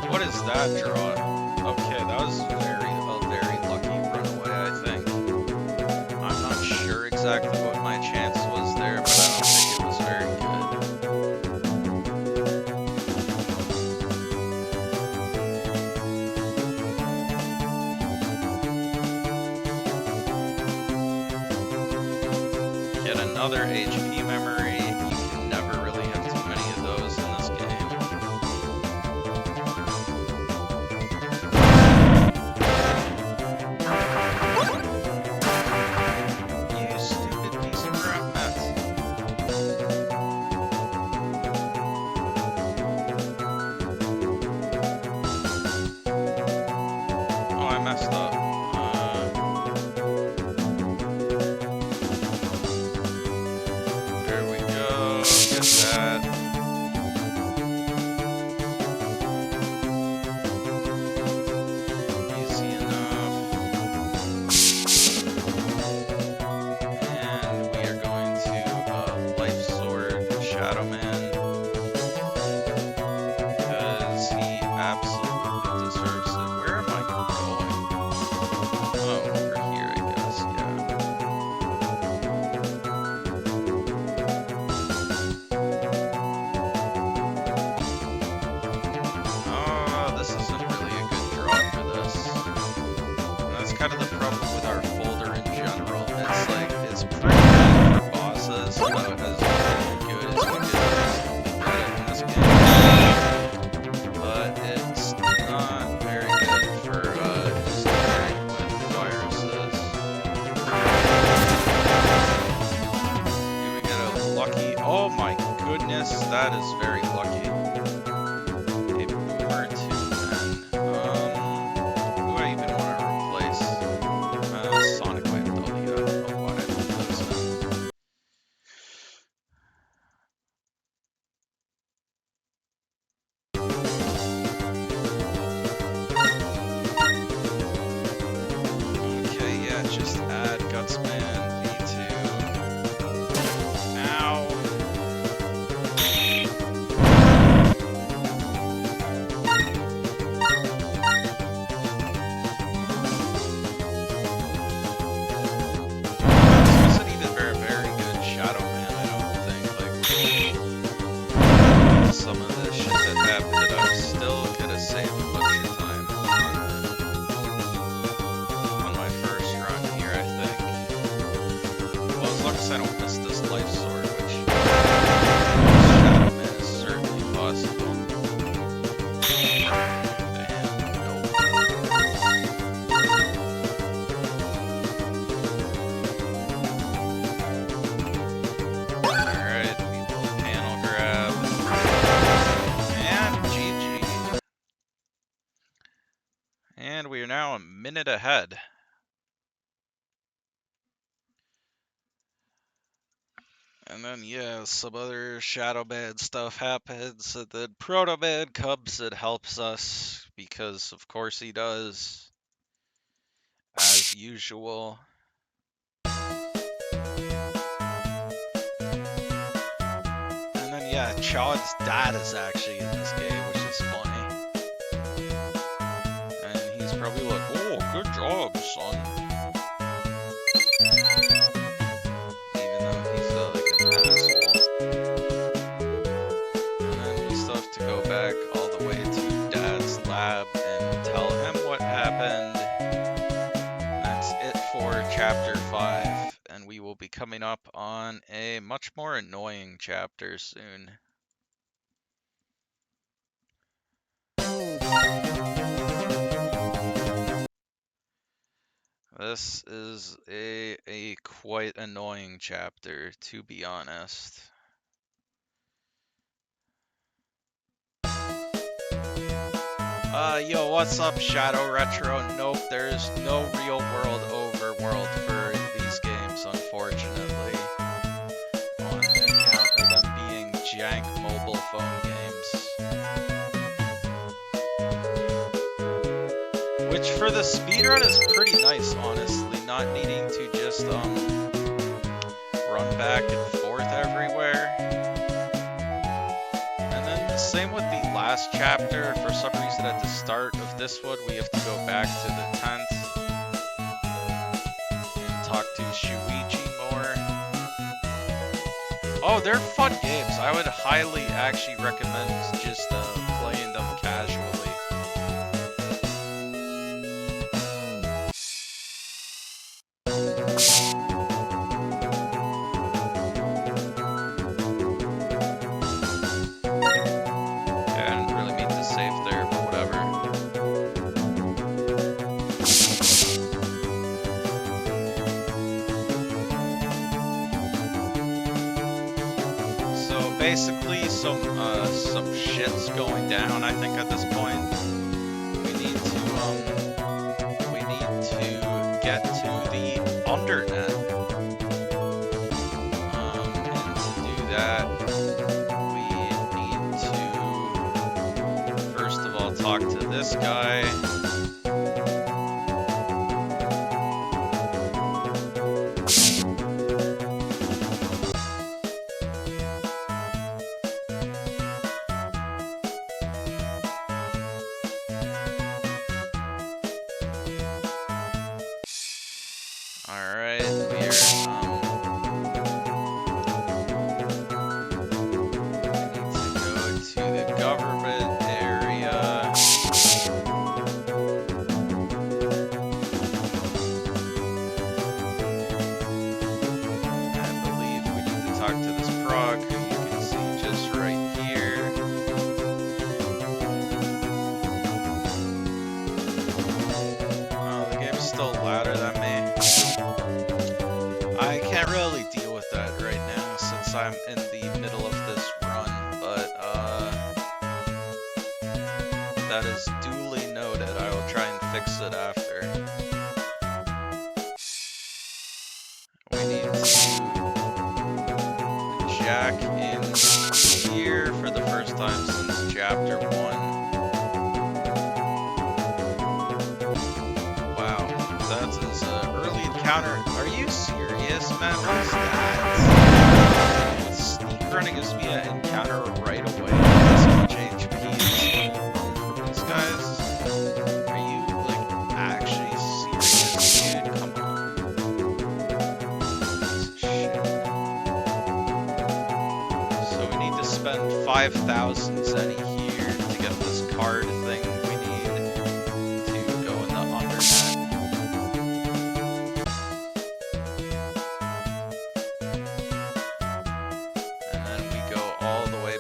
Speaker 1: What is that draw? Okay, that was a very lucky runaway, I think. I'm not sure exactly what my chance was there, but I don't think it was very good. Get another HP memory. You can never really have too many of those in this game. You stupid piece of crap, Matt. Oh, I messed up. There we go. Get that. Easy enough. And we are going to Life Sword Shadow Man. Because he absolutely deserves it. Where am I going? Oh, over here, I guess, yeah. Oh, this isn't really a good draw for this. And that's kind of the problem with our folder in general. It's like, it's pretty good for bosses, about as good as we could reasonably get it in this game. But it's not very good for just dealing with viruses. Do we get a lucky? Oh my goodness, that is very lucky. A boomer too, then. Who do I even want to replace? Sonic Wave W. I don't know why I put those in. Okay, yeah, just add Gutsman V2. Ow. This wasn't even very good Shadow Man, I don't think. Like, some of the shit that happened, I still could have saved a bunch of time on my first run here, I think. Well, as long as I don't miss this Life Sword, which Shadow Man is certainly possible. Damn, no
Speaker 2: And we are now a minute ahead. And then, yeah, some other Shadow Man stuff happens, and then Proto Man comes and helps us, because of course he does, as usual. And then, yeah, Chaud's dad is actually in this game, which is funny. And he's probably like, oh, good job, son. Even though he's like an asshole. And then we still have to go back all the way to Dad's lab and tell him what happened. That's it for Chapter 5. And we will be coming up on a much more annoying chapter soon. This is a quite annoying chapter, to be honest. Yo, what's up, Shadow Retro? Nope, there's no real world overworld for these games, unfortunately. On account of them being jank mobile phone games. Which for the speedrun is pretty nice, honestly, not needing to just run back and forth everywhere. And then the same with the last chapter. For some reason at the start of this one we have to go back to the tent and talk to Shuichi more. Oh, they're fun games. I would highly actually recommend just playing them casually. Basically, some shit's going down. I think at this point, we need to get to the undernet. And to do that, we need to first of all talk to this guy. Alright, we need to go to the government area. I believe we need to talk to this prog, who you can see just right here. Oh, the game's still louder than me. I can't really deal with that right now since I'm in the middle of this run, but that is duly noted. I will try and fix it after. We need to jack in here for the first time since Chapter 1. Wow, that's his early encounter. Are you serious, man? What is that? Sneak running gives me an encounter right away. This much HP is from these guys. Are you, like, actually serious, dude? Come on. Shit. So we need to spend 5,000 zeni here to get this card thing we need to go in the undernet.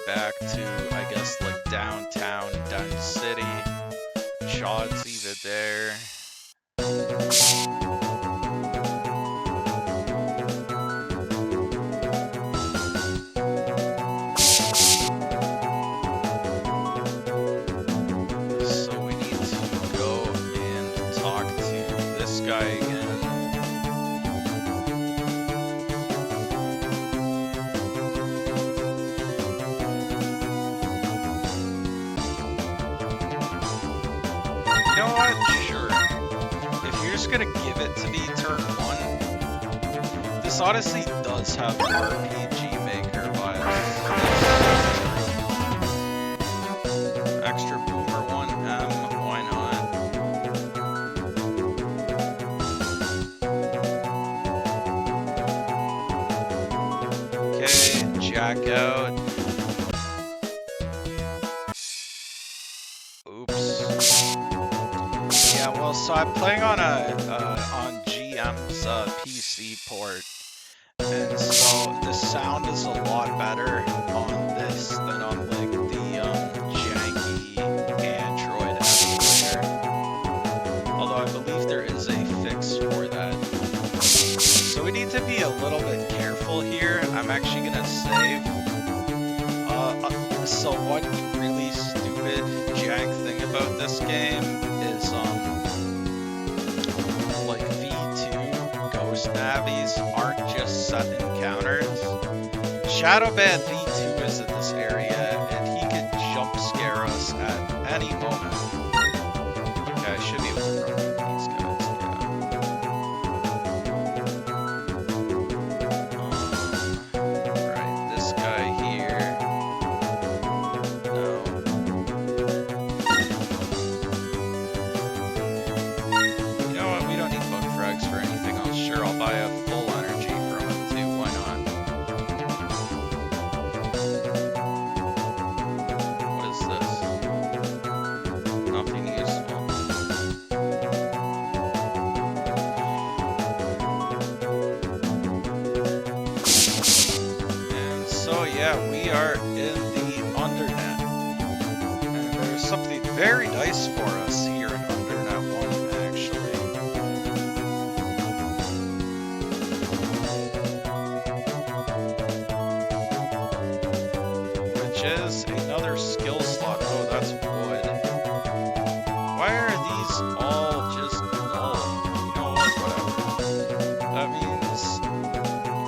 Speaker 2: Back to, I guess, like downtown, down city. Chaud's either there. So we need to go and this guy again. You know what? Sure. If you're just gonna give it to me turn 1, this honestly does have RPG Maker vibes. Extra Boomer 1M, why not? Okay, jack out. Oops. Yeah, well, so I'm playing on on GM's PC port, and so the sound is a lot better on this than on like the janky Android emulator. Although I believe there is a fix for that. So we need to be a little bit careful here. I'm actually gonna save. So one really stupid jank thing about this game is like V2 ghost navis aren't just set encounters. Shadowban V2 is in this area and he could jump scare us at any moment. Okay, I should be able to run through these guys, yeah. Right, this guy here. No. You know what? We don't need bug frags for anything else. Sure, I'll buy a full energy from him too. Why not? What is this? Nothing useful. And so, yeah, we are in the Undernet. And there's something very nice for us here in Undernet 1, actually. Which is another skill slot. Oh, that's wood. Why are these all just null? You know what? Whatever. That means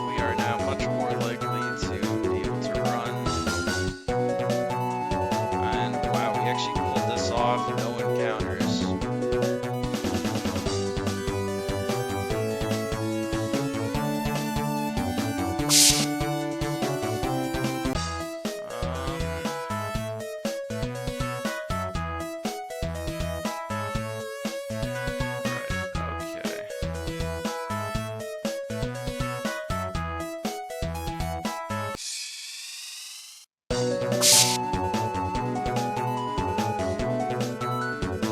Speaker 2: we are now much more likely to be able to run. And wow, we actually pulled this off. No encounters. Right, okay.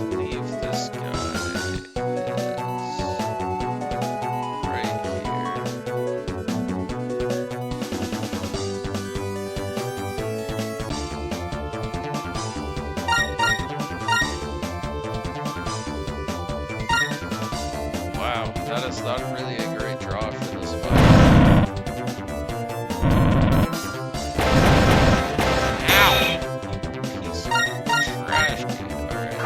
Speaker 2: Believe this guy is right here. Wow, that is not really a great draw for this fight. Ow! Piece of trash, dude. Alright.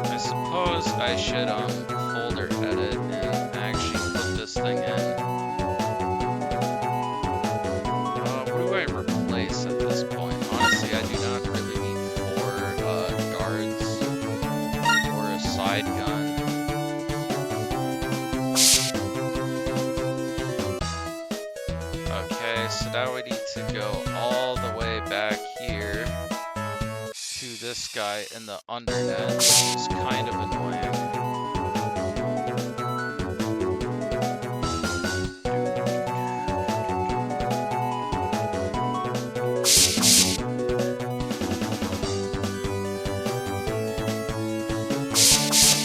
Speaker 2: I suppose I should folder edit and actually put this thing in. What do I replace at this point? Honestly, I do not really need 4 guards or a side gun. Okay, so now we need to go all the way back here to this guy in the Undernet, which is kind of annoying.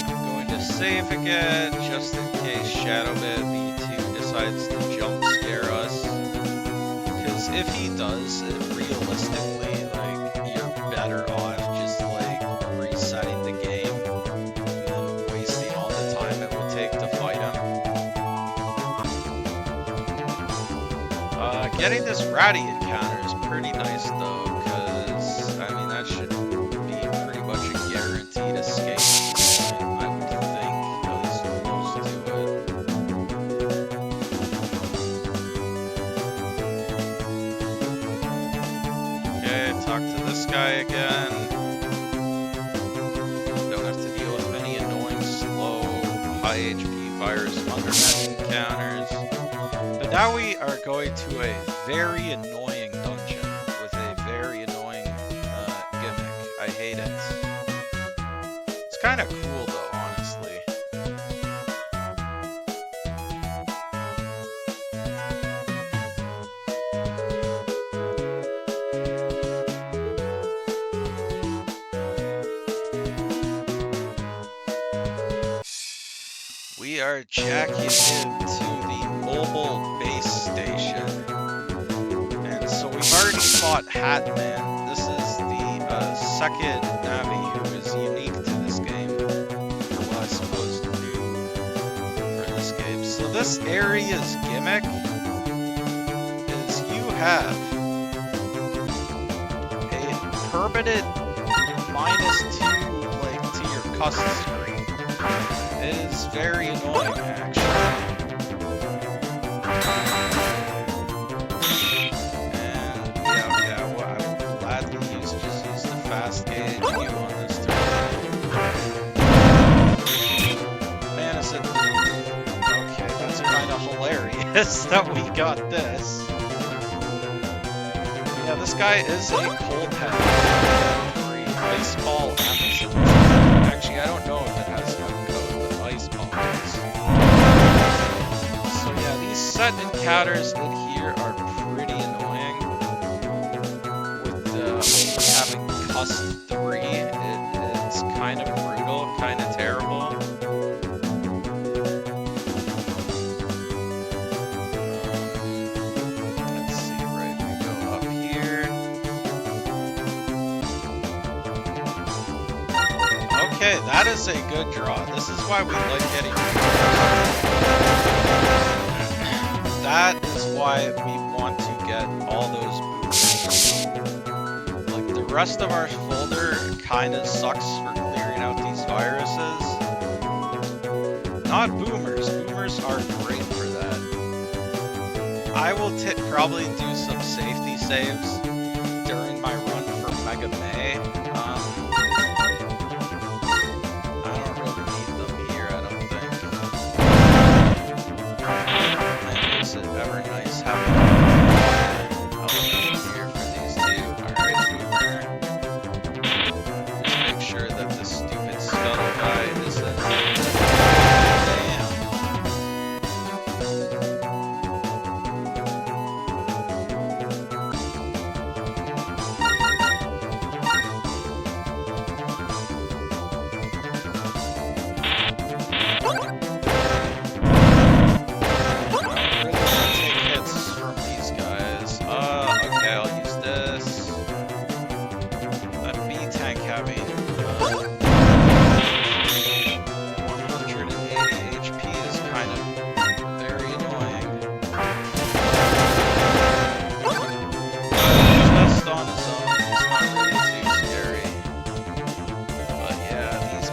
Speaker 2: Going to save again, just in case Shadowman V2 decides to jump scare us. Because if he does, realistically, like, you're better off just, like, resetting the game than wasting all the time it would take to fight him. Getting this this ratty encounter is pretty nice though, because I mean that should be pretty much a guaranteed escape at this point, I would think, at least close to it. Okay, talk to this guy again. Don't have to deal with any annoying, slow, high HP virus undernet encounters. But now we are going to a very annoying dungeon with a very annoying gimmick. I hate it. It's kind of cool though, honestly. We are jacking into the mobile base station. And so we've already fought Hatman. This is the second Navi who is unique to this game. Or what I suppose to do for this game. So this area's gimmick is you have a permanent -2 like to your custom screen. It is very annoying, actually. And yeah, well, I would gladly just use the fast gauge view on this turn. Man, is it... Okay, that's kind of hilarious that we got this. Yeah, this guy is a cold head. Baseball Amazon. Actually, I don't know if it has no code, but ice balls. So yeah, these set encounters in here are pretty annoying. With only having cust 3, it's kind of brutal, kind of terrible. Let's see, right, we go up here. Okay, that is a good draw. This is why we like getting that is why we want to get all those boomers. Like, the rest of our folder kind of sucks for clearing out these viruses. Not boomers. Boomers are great for that. I will probably do some safety saves during my run for Mega May. Ever nice having element here for these two. Alright, Boomer. Just make sure that the stupid scuttle guy isn't. Damn.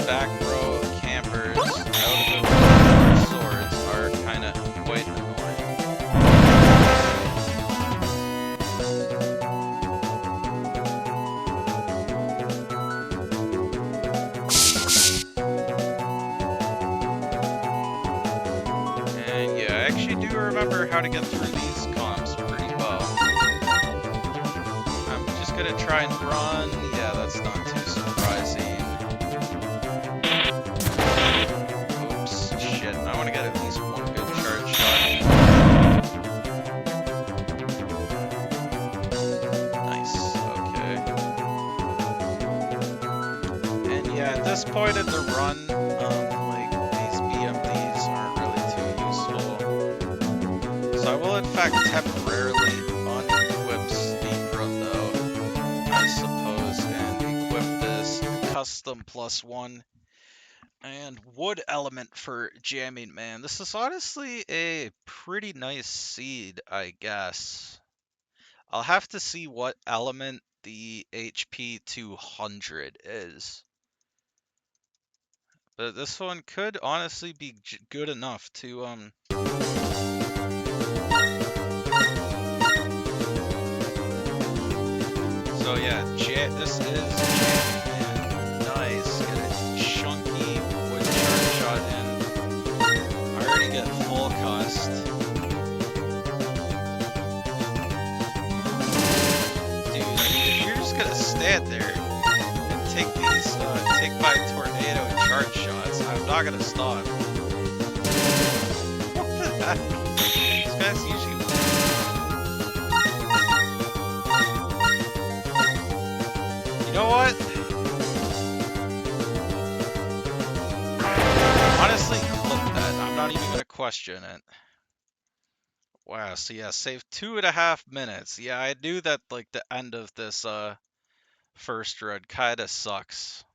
Speaker 2: Back row campers out of the swords are kind of quite annoying. And yeah, I actually do remember how to get through these comps pretty well. I'm just gonna try and run. Yeah, that's not too surprising. I want to get at least one good charge shot. Nice, okay. And yeah, at this point in the run, like, these BMDs aren't really too useful. So I will in fact temporarily unequip Sneak Run though, I suppose, and equip this custom +1 and wood element for jamming, man. This is honestly a pretty nice seed, I guess. I'll have to see what element the HP 200 is. But this one could honestly be good enough to, So yeah, this is Jan. Nice. Get a chunky wood charge shot in. I already get full cost. Dude, if you're just gonna stand there and take these, take my tornado charge shots, I'm not gonna stop. What the heck? These guys usually. You know what? Honestly, clip that. I'm not even gonna question it. Wow, so yeah, save 2.5 minutes. Yeah, I knew that like the end of this first run kinda sucks.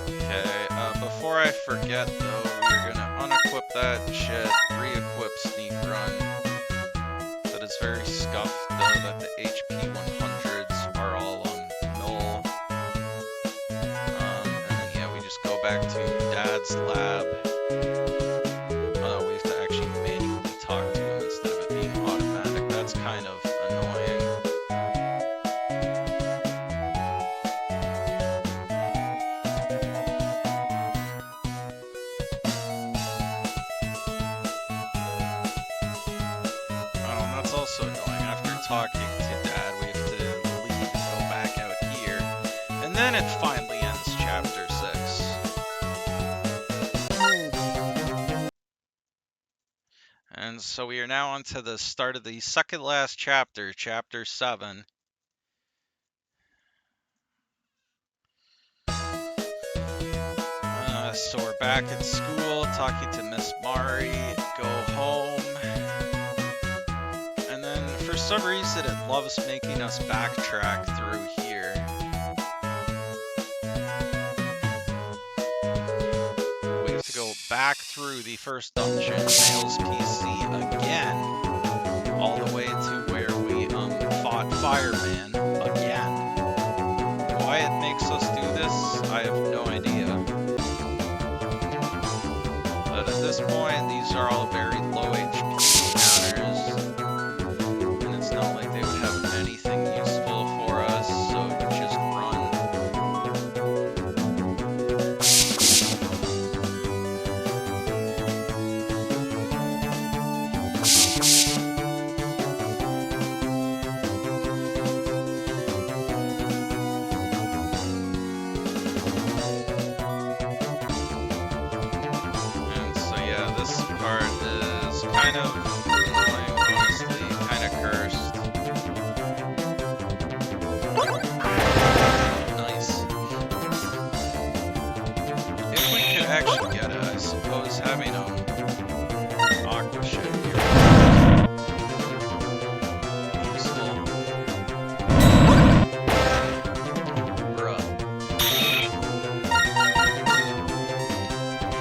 Speaker 2: Okay, before I forget though, we're gonna unequip that shit, re-equip sneak run. That is very scuffed though that the HP 100s are all null. And then yeah, we just go back to Dad's lab. We have to actually manually talk to him instead of it being automatic. That's kind of annoying. That's also annoying. After talking to Dad, we have to leave and go back out here. And then it finally ends chapter 6. And so we are now on to the start of the second last chapter, chapter 7. So we're back at school, talking to Miss Mari, go home. And then for some reason it loves making us backtrack through here. We have to go back through the first dungeon, Nails PC again, all the way to where we fought Fireman again. Why it makes us do this, I have no idea. But at this point, these are all very low HP counters. And it's not like they would have anything useful for us, so just run. And so yeah, this part is kind of annoying, honestly, kind of cursed. Nice. If we could actually get it, I suppose having aqua shit here useful. Bruh.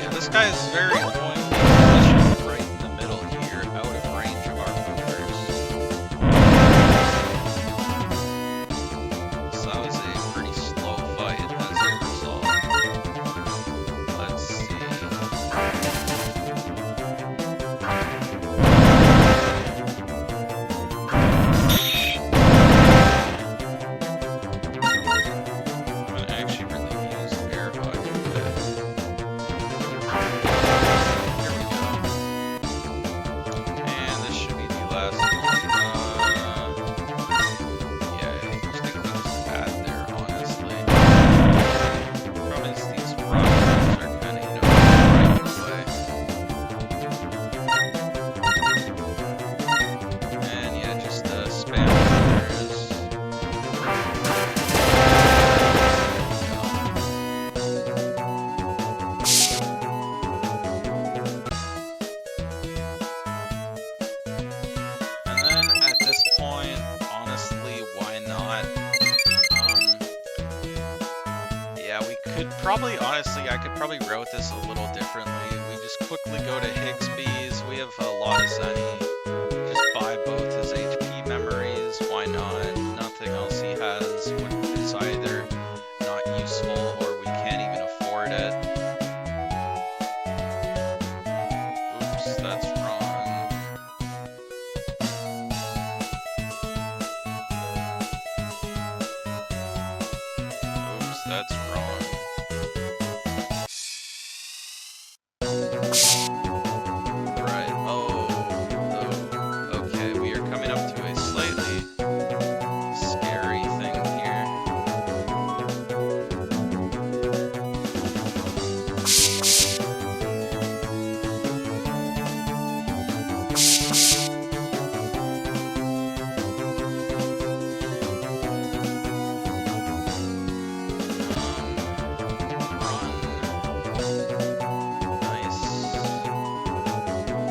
Speaker 2: Yeah, this guy is very annoying. Positioned right in the middle here, out of range of our movers. So that was a pretty slow fight as a result. Let's see. I'm gonna actually really use air hug a bit. Here we go. And this should be the last one. Yeah, I just think that's bad there, honestly. Problem is these rockets are kind of, right in the way. And yeah, just spam fires. And then at this point, honestly, why not? Yeah, we could probably, honestly, I could probably route this a little differently. We just quickly go to Higsby's. We have a lot of Zenny. Just buy both his HP memories. Why not? Nothing else he has is either not useful or we can't even afford it. Oops, that's wrong. Oops, that's wrong. Right. Oh, okay. We are coming up to a slightly scary thing here. Run. Nice.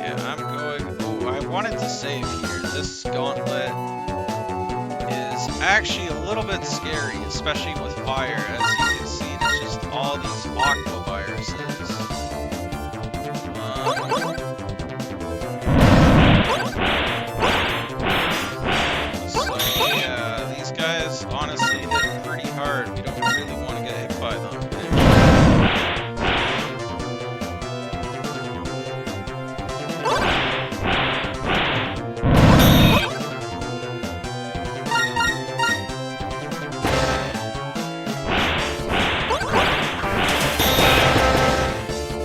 Speaker 2: Yeah, I'm going. Oh, I wanted to save here. This gauntlet is actually a little bit scary, especially with fire. As you can see, it's just all these aqua viruses. So yeah, these guys honestly hit pretty hard. We don't really want to get hit by them.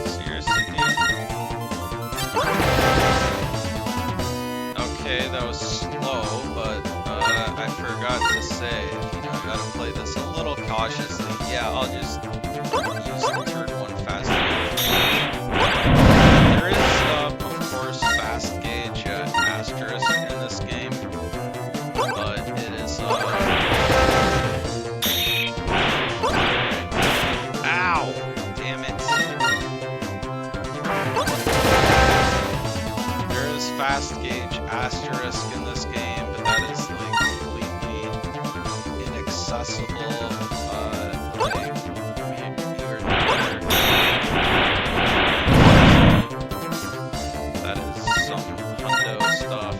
Speaker 2: Seriously, dude? Okay, that was slow, but I forgot to save. You know, I gotta play this a little cautiously. Yeah, I'll just use the turn one fast gauge. There is, of course, fast gauge asterisk in this game, but it is, Ow! Damn it. There is fast gauge asterisk in this game, but that is like completely inaccessible. Like we are never. That is some hundo stuff.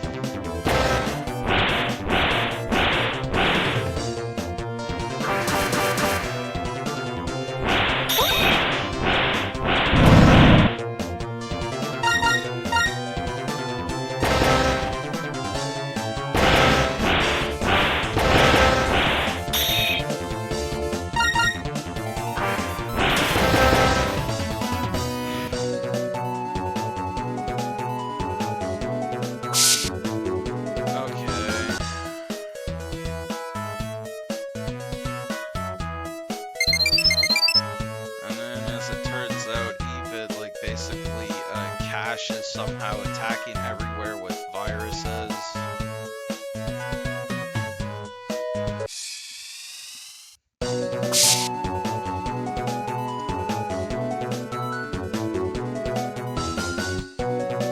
Speaker 2: Cash is somehow attacking everywhere with viruses.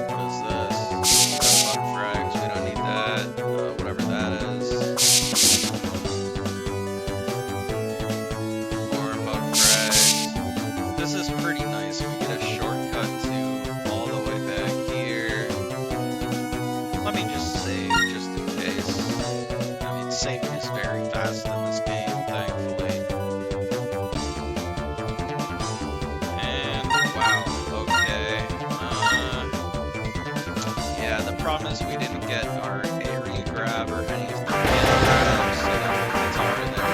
Speaker 2: What is this? Bug frags, we don't need that. Whatever that is. More bug frags. This is pretty nice. We get a shortcut to all the way back here. Let me just save, just in case. I mean, saving is very fast in this game, thankfully. And, wow, okay. Yeah, the problem is we didn't get our area grab or any of the grabs, so that it's already there.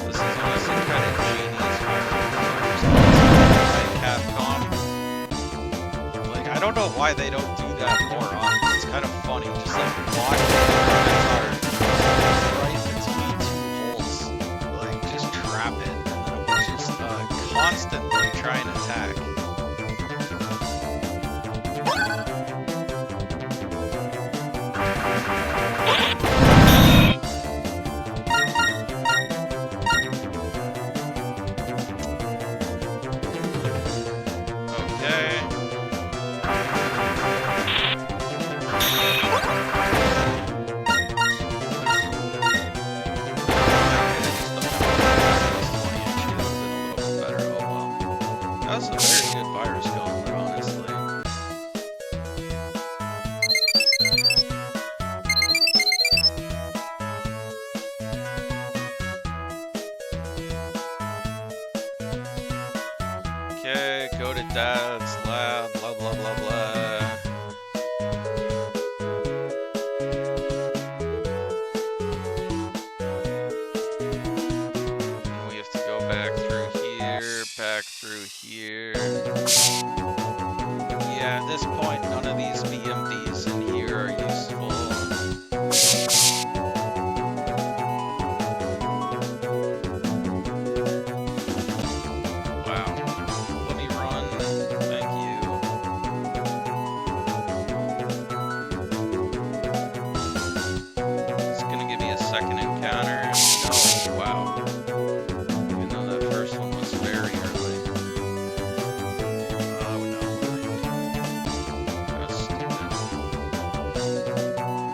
Speaker 2: This is honestly kind of genius by Capcom. Like, I don't know why they don't do that more often. It's kind of funny, just like watching the right between two holes, like just trap it, and then it was just constantly try and attack. Okay. That was a very good virus gauntlet, honestly. Okay, go to Dad's lab, blah blah blah blah. And we have to go back through here. Yeah, at this point, none of these VMDs in here are useful. Wow. Let me run. Thank you. It's gonna give me a second encounter. No, wow. Even though that first one was very early. Oh no. That's stupid.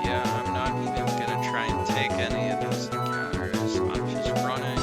Speaker 2: Yeah, I'm not even gonna try and take any of these encounters. I'm just running.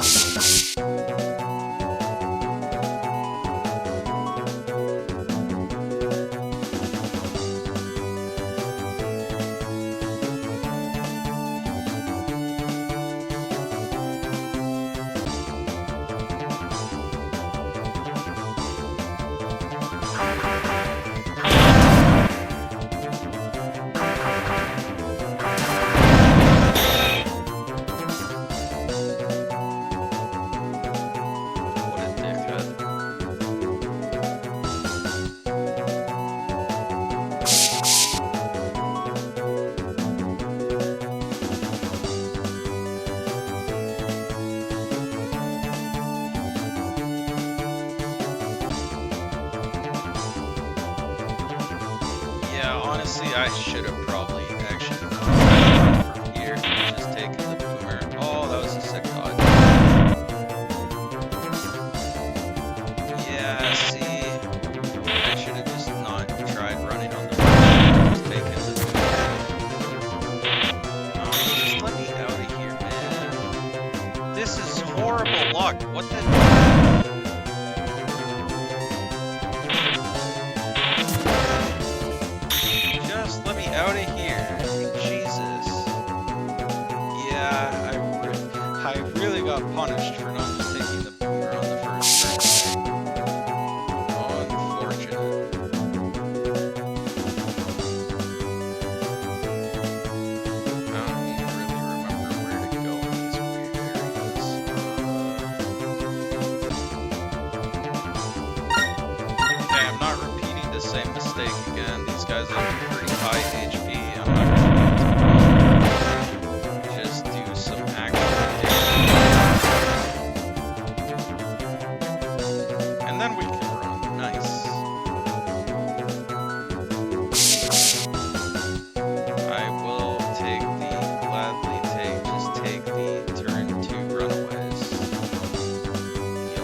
Speaker 2: What a dickhead. Yeah, honestly, I should have probably actually gone from here and just taken the boomer. Oh, that was a sick dodge. Yeah, see, I should have just not tried running on the boomer, just taken the boomer. Just let me out of here, man. This is horrible luck. What the? Just let me out of here. Jesus. Yeah, I really got punished for not just taking the boomer on the first turn. Unfortunate. I don't even really remember where to go in these weird areas. Okay, I'm not repeating the same mistake again. These guys have pretty high HP. I'm not gonna just do some actual damage. And then we can run. Nice. I will gladly take the turn 2 runaways. Yo.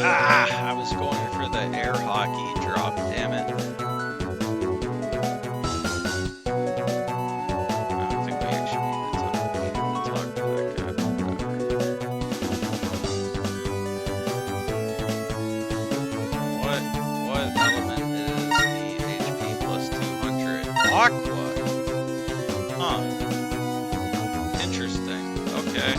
Speaker 2: Ah, I was going for the air hockey drop, damn it. I don't think we actually need to talk to that guy, but whatever. What element is the HP plus 200? Aqua! Huh. Interesting. Okay.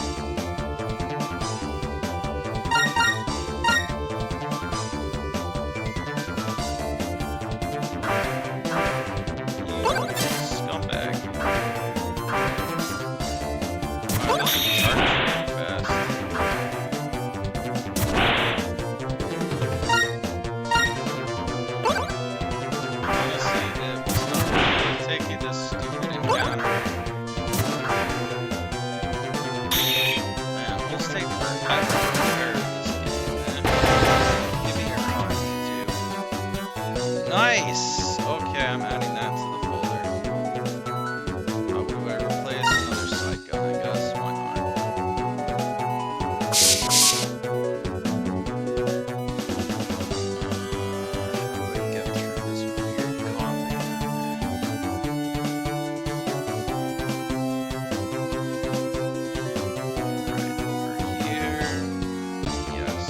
Speaker 2: Scumbag. Wow, this is charging pretty fast. Honestly, it was not really taking this stupid encounter. Man, we'll take forever to prepare this game, man. Give me your hockey, too. Nice! Okay, I'm adding that to the folder. How do I replace another sight gun, I guess? Why not? How do I get through this weird coffee? Right over here. Yes.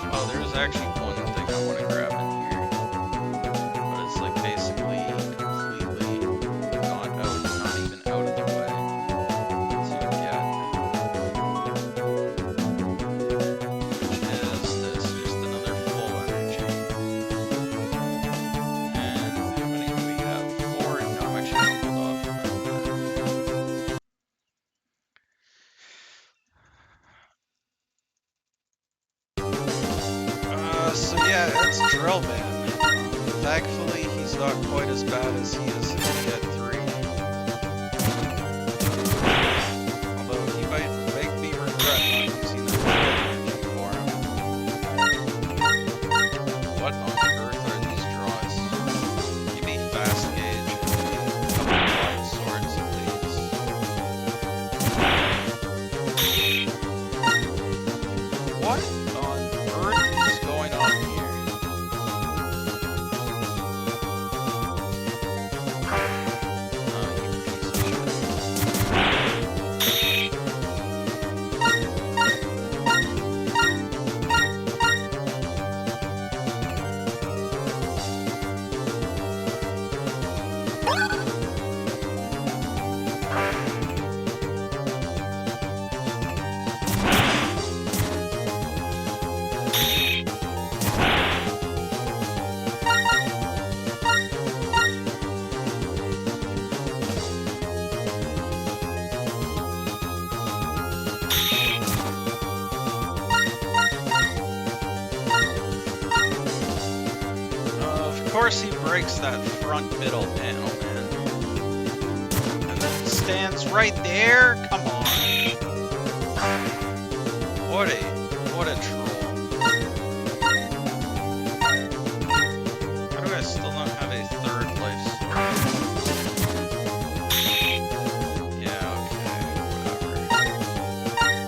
Speaker 2: Oh, there's actually one thing I want to grab in here, but it's like basically completely not even out of the way to get, which is this, just another full energy. And how many do we have? 4? No, I'm actually gonna hold off on that. So yeah, it's Drill Man. Thankfully, he's not quite as bad as he is in Get 3. Although he might make me regret not using the energy for him. What on earth are these draws? Give me fast gauge and a couple wide swords, please. What on earth is going on here? Oh, you piece of Of course he breaks that front middle panel, man. And then stands right there? Come on. What a troll. How do I still not have a third life sword? Yeah, okay,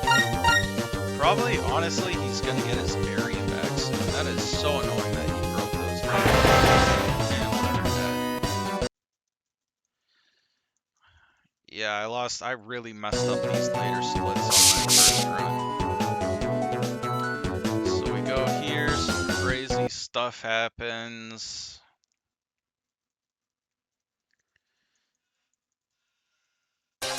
Speaker 2: whatever. Probably, honestly, he's gonna get his berry back soon. That is so annoying that he broke those panels. Yeah, I really messed up these later splits on my first run. So we go here, some crazy stuff happens. And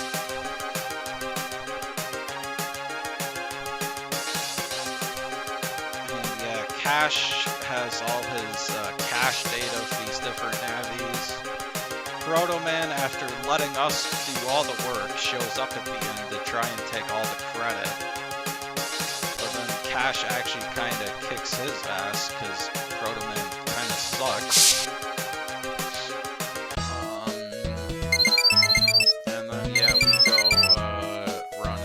Speaker 2: yeah, Cash has all his cache data of these different navies. Proto-Man, after letting us do all the work, shows up at the end to try and take all the credit. But then Cash actually kind of kicks his ass, because Proto-Man kind of sucks. And then, yeah, we go run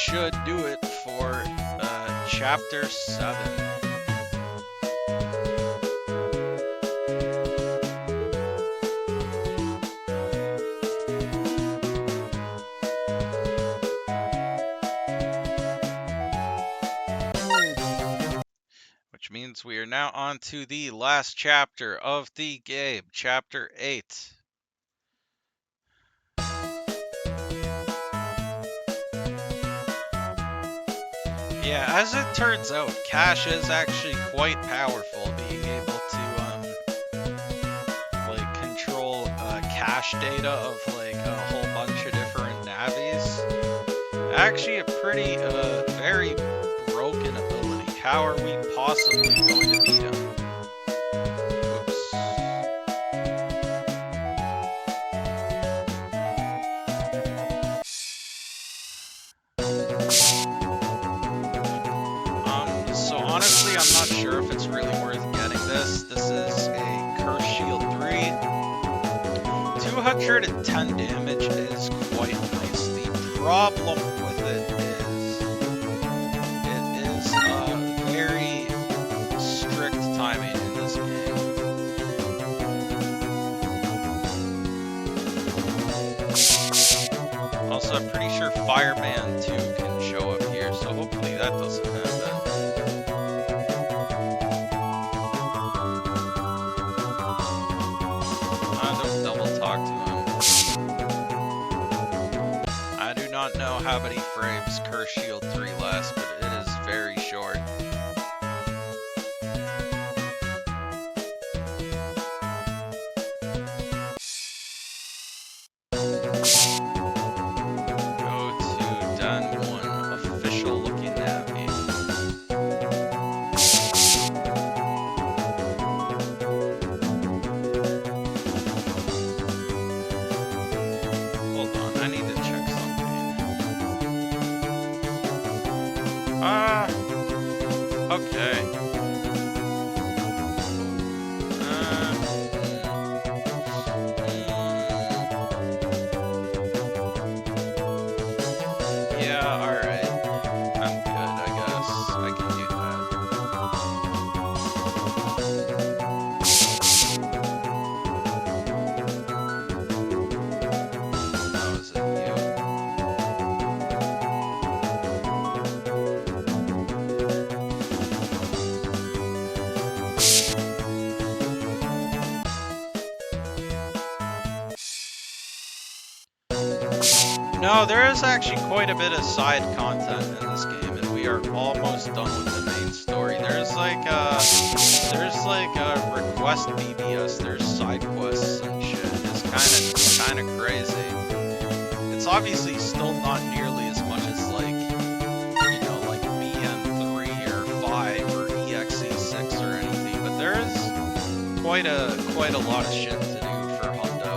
Speaker 2: should do it for chapter 7. Which means we are now on to the last chapter of the game, chapter 8. Yeah, as it turns out, Cash is actually quite powerful, being able to like control cache data of like a whole bunch of different navies. Actually, a pretty very broken ability. How are we possibly going to beat him? So honestly, I'm not sure if it's really worth getting this. This is a Curse Shield 3. 210 damage is quite nice. The problem with it is very strict timing in this game. Also, I'm pretty sure Fireman 2 can show up here, so hopefully that doesn't happen. Don't double talk to him. I do not know how many frames Curse Shield 3 lasts, but it is very short. Okay. Yeah, alright. I'm good, I guess. I can do that. How is it you? No, there is actually quite a bit of side content in this game, and we are almost done with the main story. There's like a request BBS, there's side quests and shit. It's kind of crazy. It's obviously still not nearly as much as like, you know, like BN3 or 5 or EXE6 or anything, but there is quite a lot of shit to do for Hundo.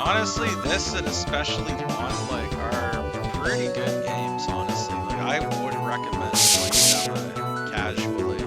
Speaker 2: Honestly, this and especially PoN like are pretty good games. Honestly, like I would recommend playing them casually.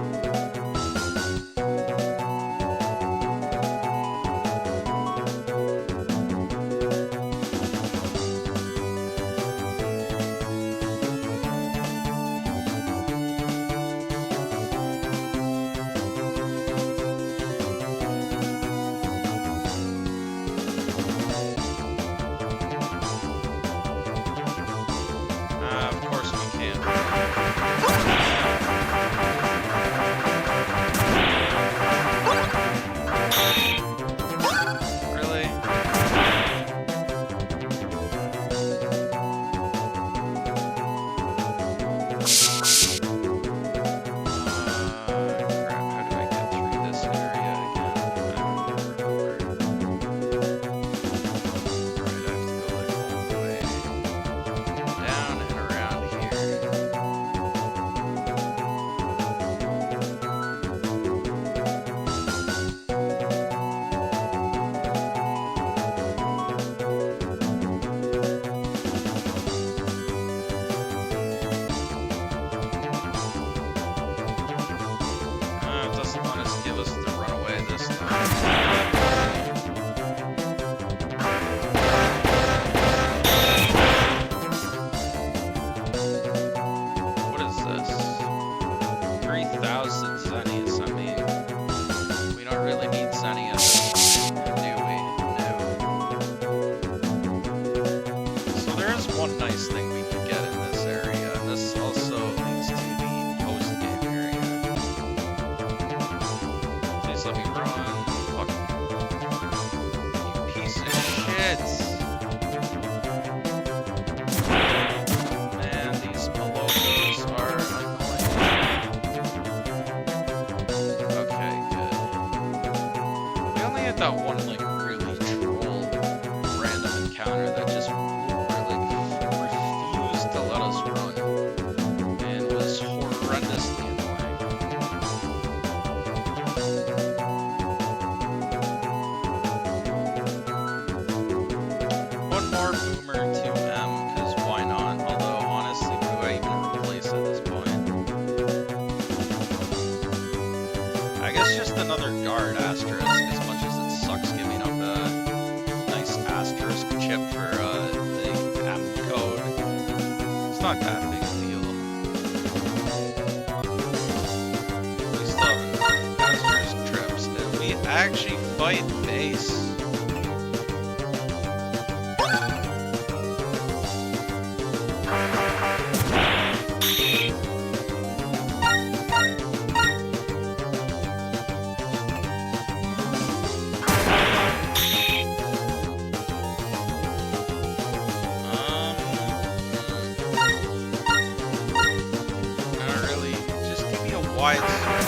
Speaker 2: 3,000 zennies. I mean, we don't really need zenny at this point, do we? No. So there is one nice thing we can get in this area, and this also leads to the post-game area. Please let me run. Fuck. You piece of shit. Man, these Malocos are annoying. Okay, good. We only had that one, like, really troll random encounter that just refused to let us run and was horrendously annoying. One more boomer to M, because why not? Although, honestly, who do I even replace at this point? I guess just another guard asterisk, as much as it sucks giving up a nice asterisk chip for the M code. It's not that big a deal. We still have enough asterisk trips, and we actually fight base. Not really. Just give me a wide sword.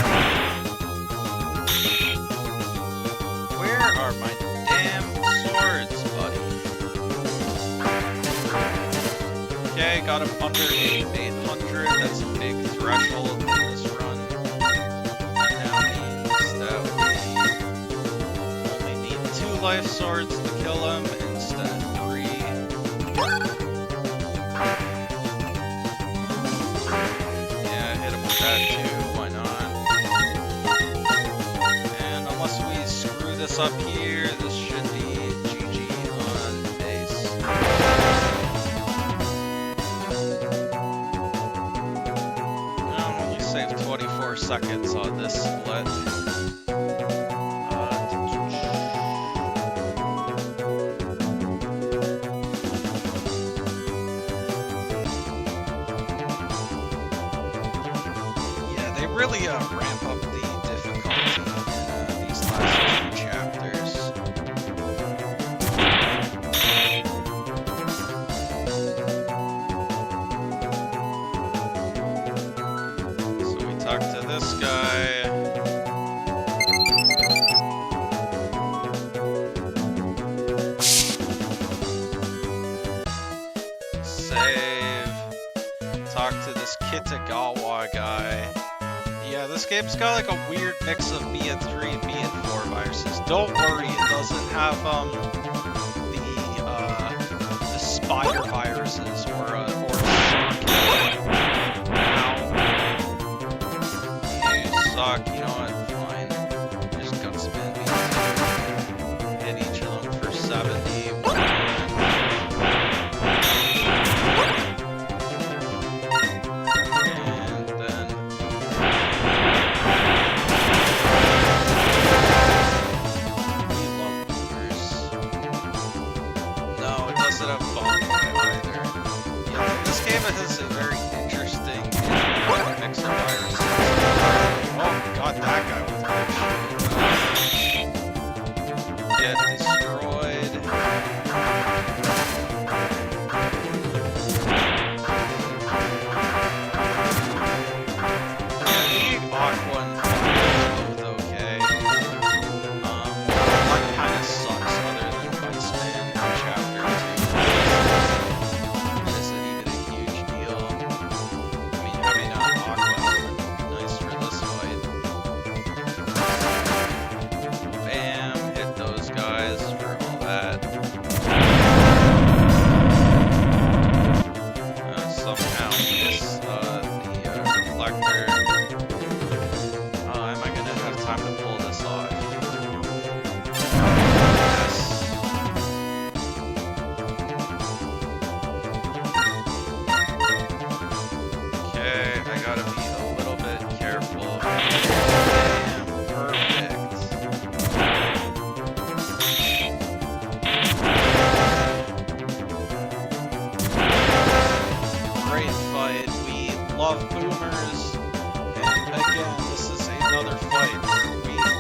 Speaker 2: Where are my damn swords, buddy? Okay, got him under 800. That's a big threshold in this run. That now means that we only need 2 life swords to kill him instead of 3. Yeah, hit him with that too, why not? And unless we screw this up here, this should be GG on base. I'll only save 24 seconds on this split. Yeah, they really ramp up the difficulty in these last few chapters. So we talk to this guy. Save. Talk to this Kitagawa guy. Yeah, this game's got like a weird mix of BN3 and BN4 viruses. Don't worry, it doesn't have the spider viruses or you suck. You know what? Fine. Just gun spin me. Hit each of them for 70. And then we love boomers. No, it doesn't have bomb either. Yeah, this game has a very interesting mix of viruses. Oh god boomers. And again, this is another fight where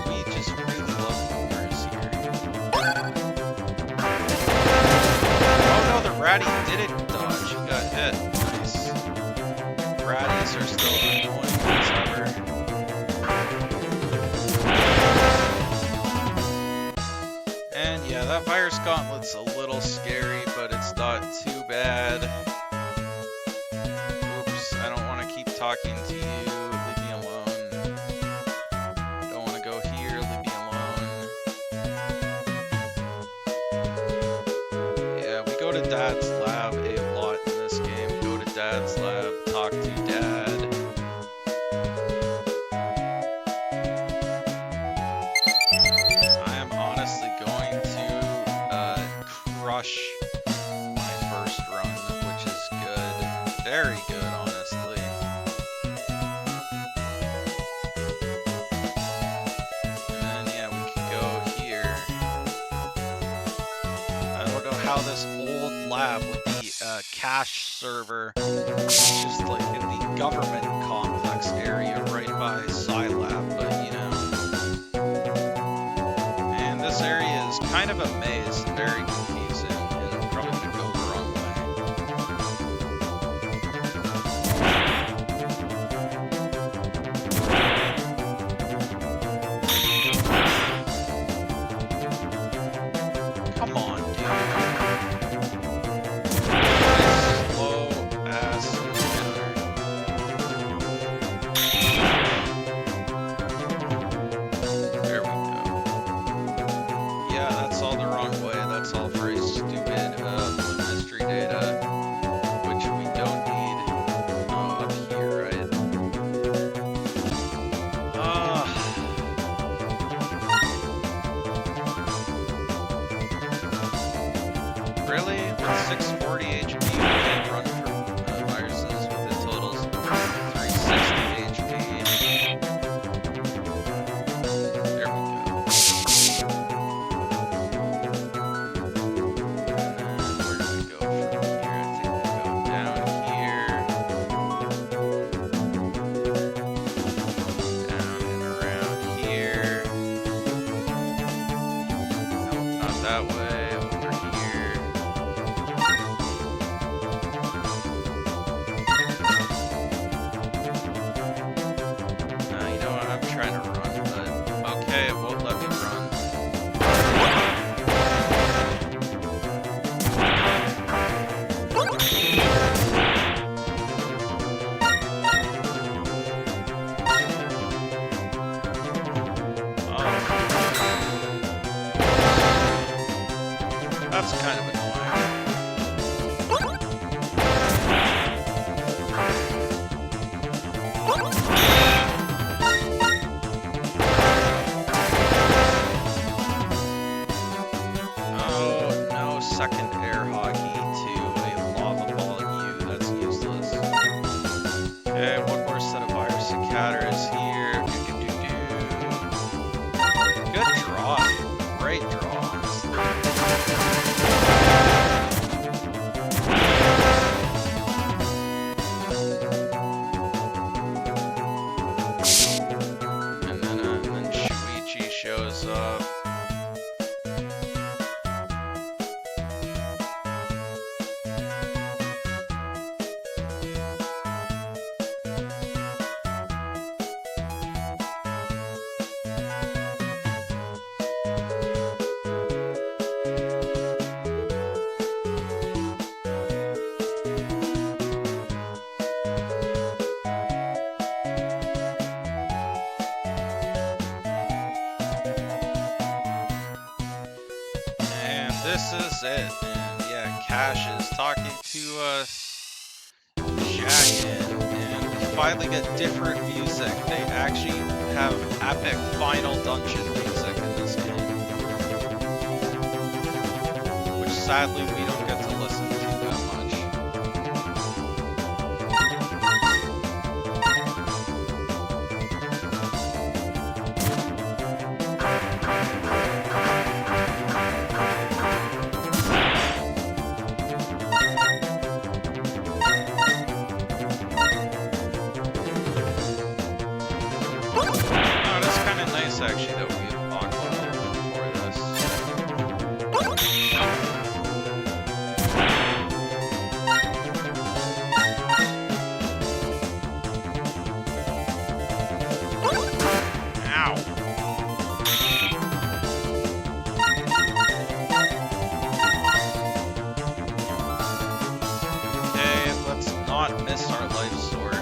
Speaker 2: we just really love boomers here. Oh no, the ratty didn't dodge. He got hit. Nice. Ratties are still annoying as ever. And yeah, that virus gauntlet's a little scary, but it's not too bad. Oops, I don't want to keep talking to you. Leave me alone. Don't want to go here. Leave me alone. Yeah, we go to Dad's lab a lot in this game. Go to Dad's lab, talk to Dad. I am honestly going to crush my first run, which is good. Very good, honestly. And then, yeah, we can go here. I don't know how this old lab with the cache server, just like in the government complex area right by Scilab, but you know. And this area is kind of a maze, very confusing, and I'm probably gonna go the wrong way. Come on, dude. Slow ass hitter. There we go. Yeah, that's all the wrong way. That's all very stupid blue mystery data, which we don't need. Oh, up here, right? Really? With 640 HP, we can run for viruses with the totals 360 HP. There we go. Where do we go from here? I think we go down here. Down and around here. Nope, not that way. Over here. You know what? I'm trying to run, but okay, it won't let me run. That's kind of annoying. Oh, no second air hockey to a lava ball U. That's useless. Okay, one more set of virus encounters here. Good draw. Great draw, honestly. And then Shuichi shows up. And this is it. And yeah, Cash is talking to us, Jagged, and we finally get different music. They actually have epic final dungeon music in this game, which sadly we don't get to listen to that much.
Speaker 1: nice actually that we have aqua element for this. Ow! Okay, let's not miss our life sword.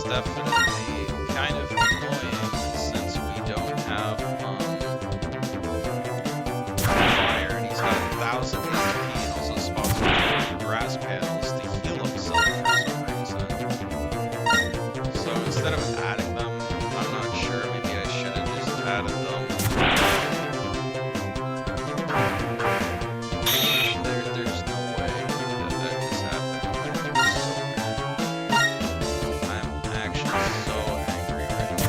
Speaker 1: Definitely kind of annoying since we don't have fire, and he's got 1,000 HP and also spawns with grass panels to heal himself for some reason. So instead of adding them, I'm not sure, maybe I should have just added them. There's no way that just happened. I'm so mad. I'm actually so angry right now.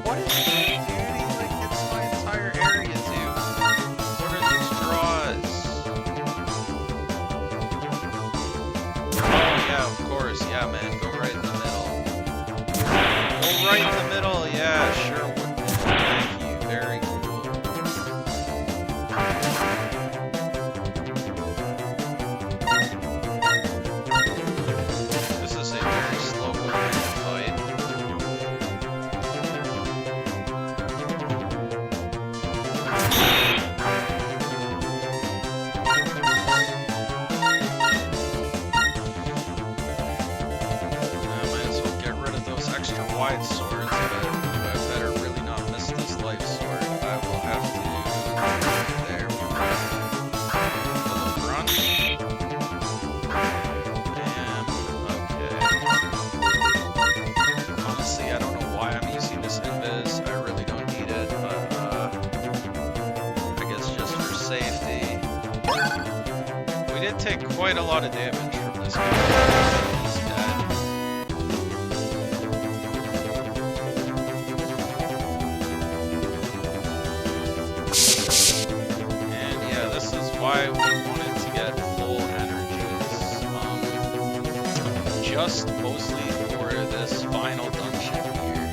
Speaker 1: What is he doing? Like, it's my entire area, dude. What are these draws? Oh, yeah, of course. Yeah, man. Go right in the middle. Go right in the middle. Yeah, sure would, man. Thank you. Very cool. This is a very slow moving fight. Might as well get rid of those extra wide swords, but I better really not miss this life sword. I will have to there. To the front. Damn. Okay. Honestly, I don't know why I'm using this invis. I really don't need it, but I guess just for safety. We did take quite a lot of damage from this guy. He's dead. And yeah, this is why we wanted to get full energies. Just mostly for this final dungeon here.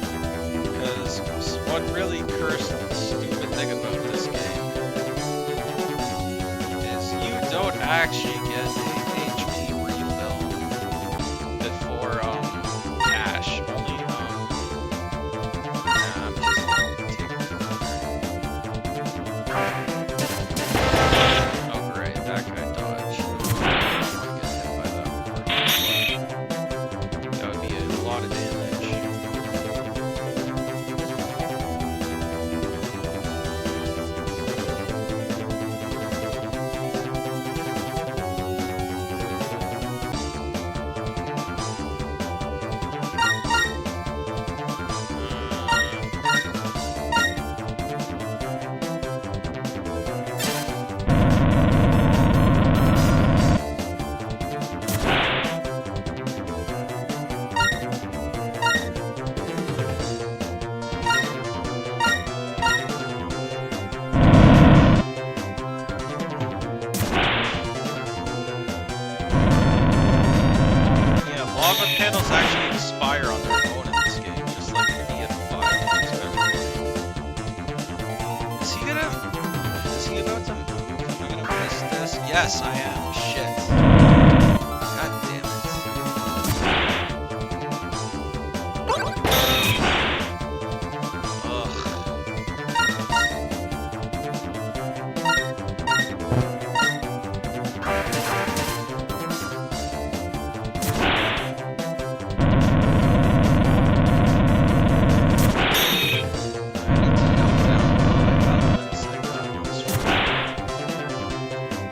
Speaker 1: Because what really cursed the stupid thing about this game is you don't actually get a HP refill before cash. Only yeah, I'm just gonna take it. Oh great, that guy dodged. I don't want to get hit by that one. That would be a lot of damage. Yeah, lava panels actually expire on their own in this game, just like the EF5 ones kind of thing. Is he about to move? Am I gonna miss this? Yes, I am. Shit. God damn it. Ugh.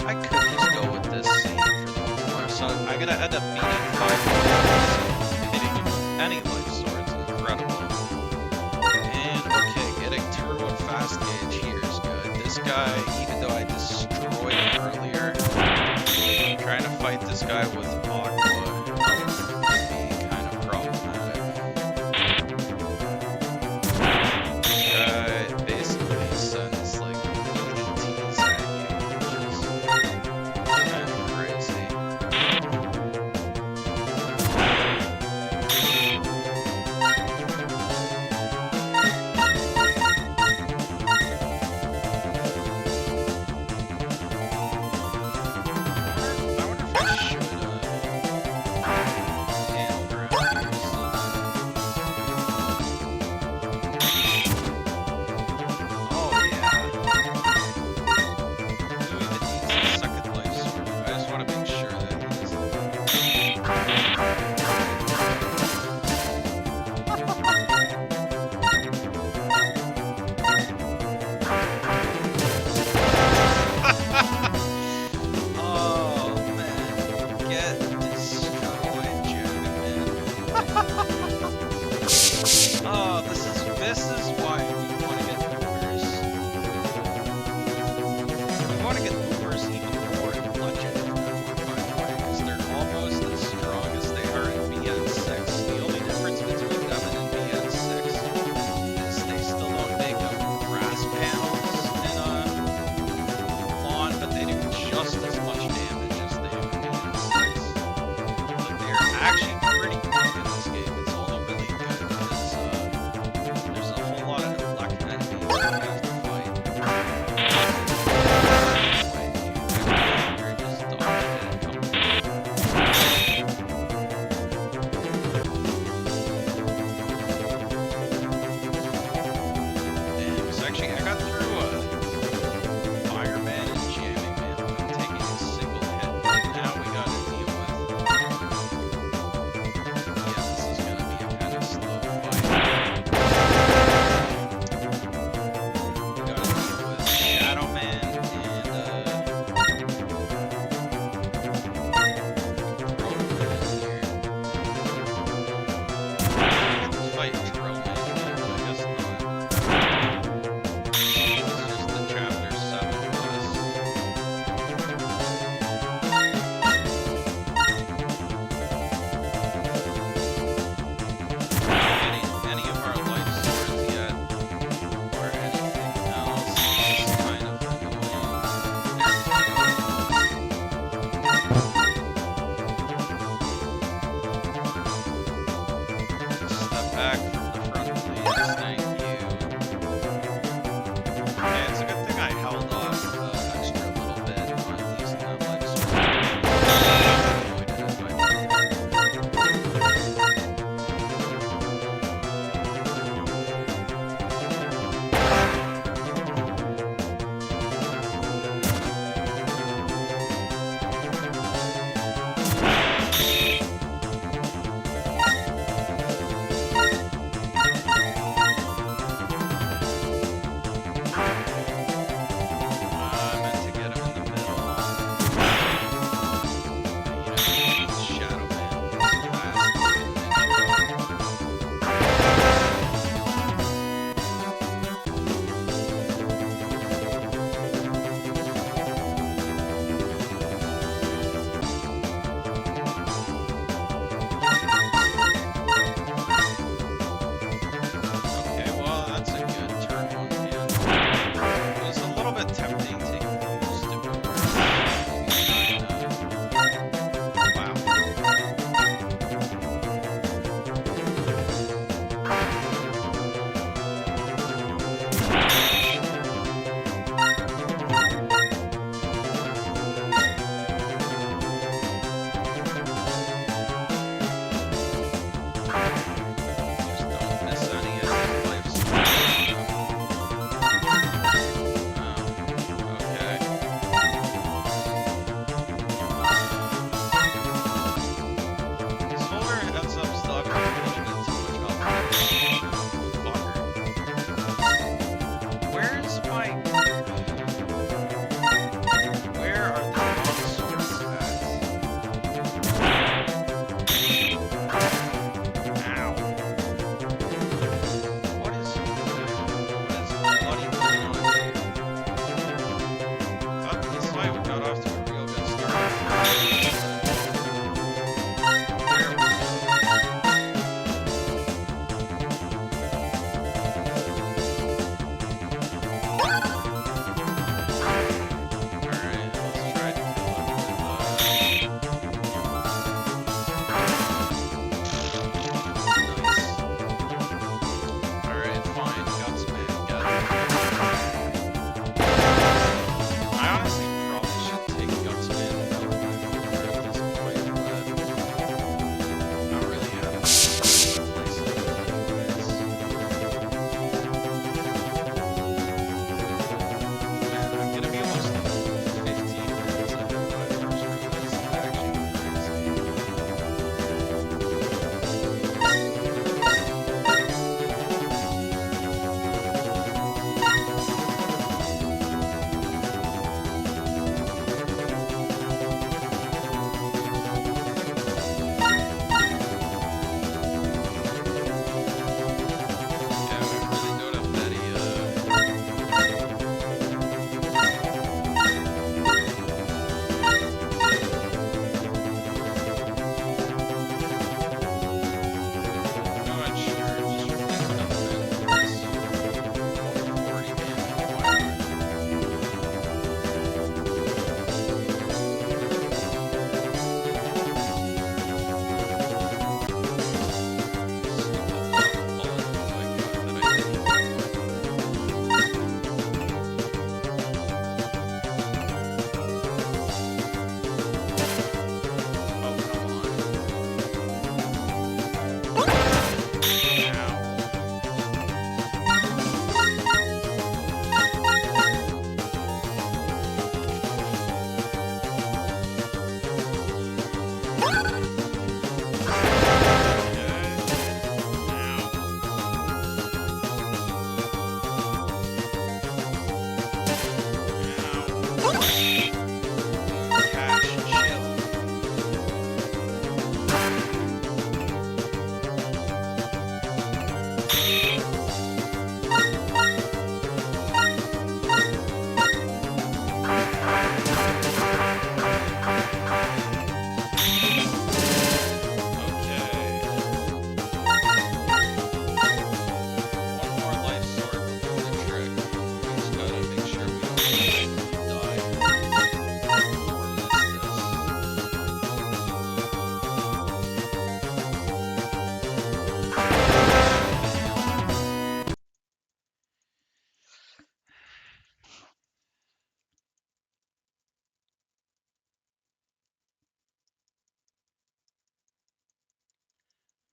Speaker 1: I could just go with this scene for the most part, so I'm gonna end up beating 5 levels, hitting him with any life swords, incredible. And okay, getting turbo and fast gauge here is good. This guy, even though I destroyed him earlier,
Speaker 2: guy with Aqua might be kind of problematic. Guy basically sends like EDTs at you, which is kind of crazy. I wonder if I should handle ground use. Oh yeah. Who even needs a second life sword? I just want to make sure that he doesn't. Oh man, get destroyed, Jack, man. Oh, this is why we want to get Ubers. We want to get Ubers even more legend than that one, by the way, because they're almost as strong as they are in BN6. The only difference between them and BN6 is they still don't make grass panels in PoN, but they do just as much damage as they do in BN6. But they're actually pretty good in this game. It's only really good because there's a whole lot of elect enemies that we have to fight. Anyway,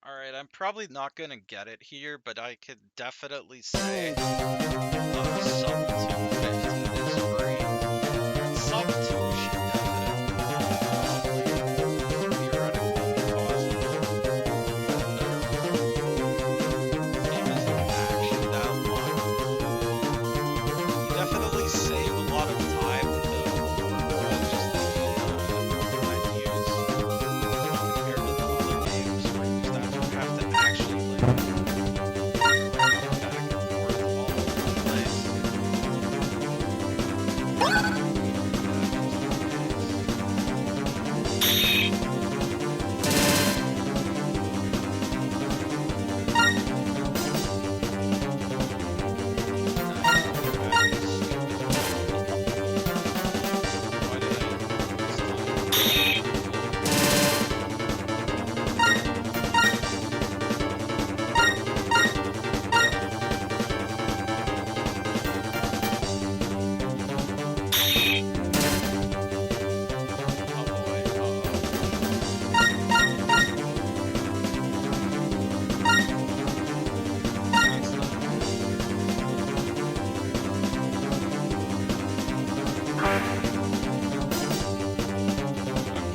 Speaker 2: Alright, I'm probably not gonna get it here, but I could definitely say sub 215 is free. Sub 2 should definitely theoretically be possible. Game isn't actually that long. You definitely save a lot of time with the just the menus compared to the other games where you just have to actually like click back and forth all over the place.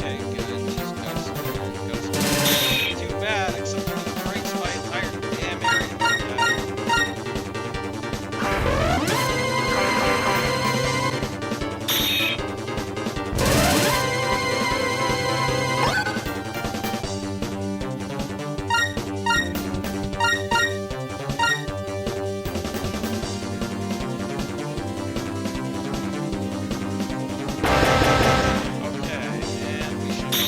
Speaker 2: Okay, good. Just got some too bad, except for it breaks my entire damn area. Okay, and we should.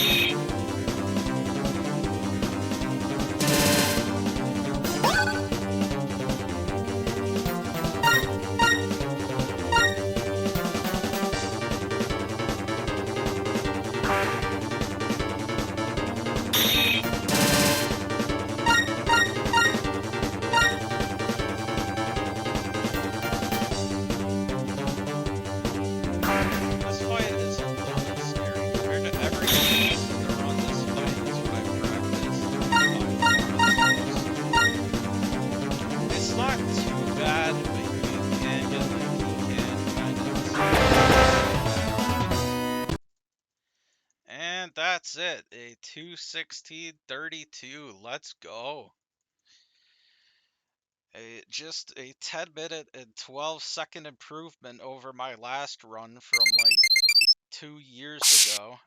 Speaker 2: This fight is a little bit scary compared to everything else that are on this fight. Is what I've practiced by far. It's not too bad, but you can get like you can kind of. And that's it. A 2:16:32. Let's go. Just a 10-minute and 12-second improvement over my last run from like 2 years ago.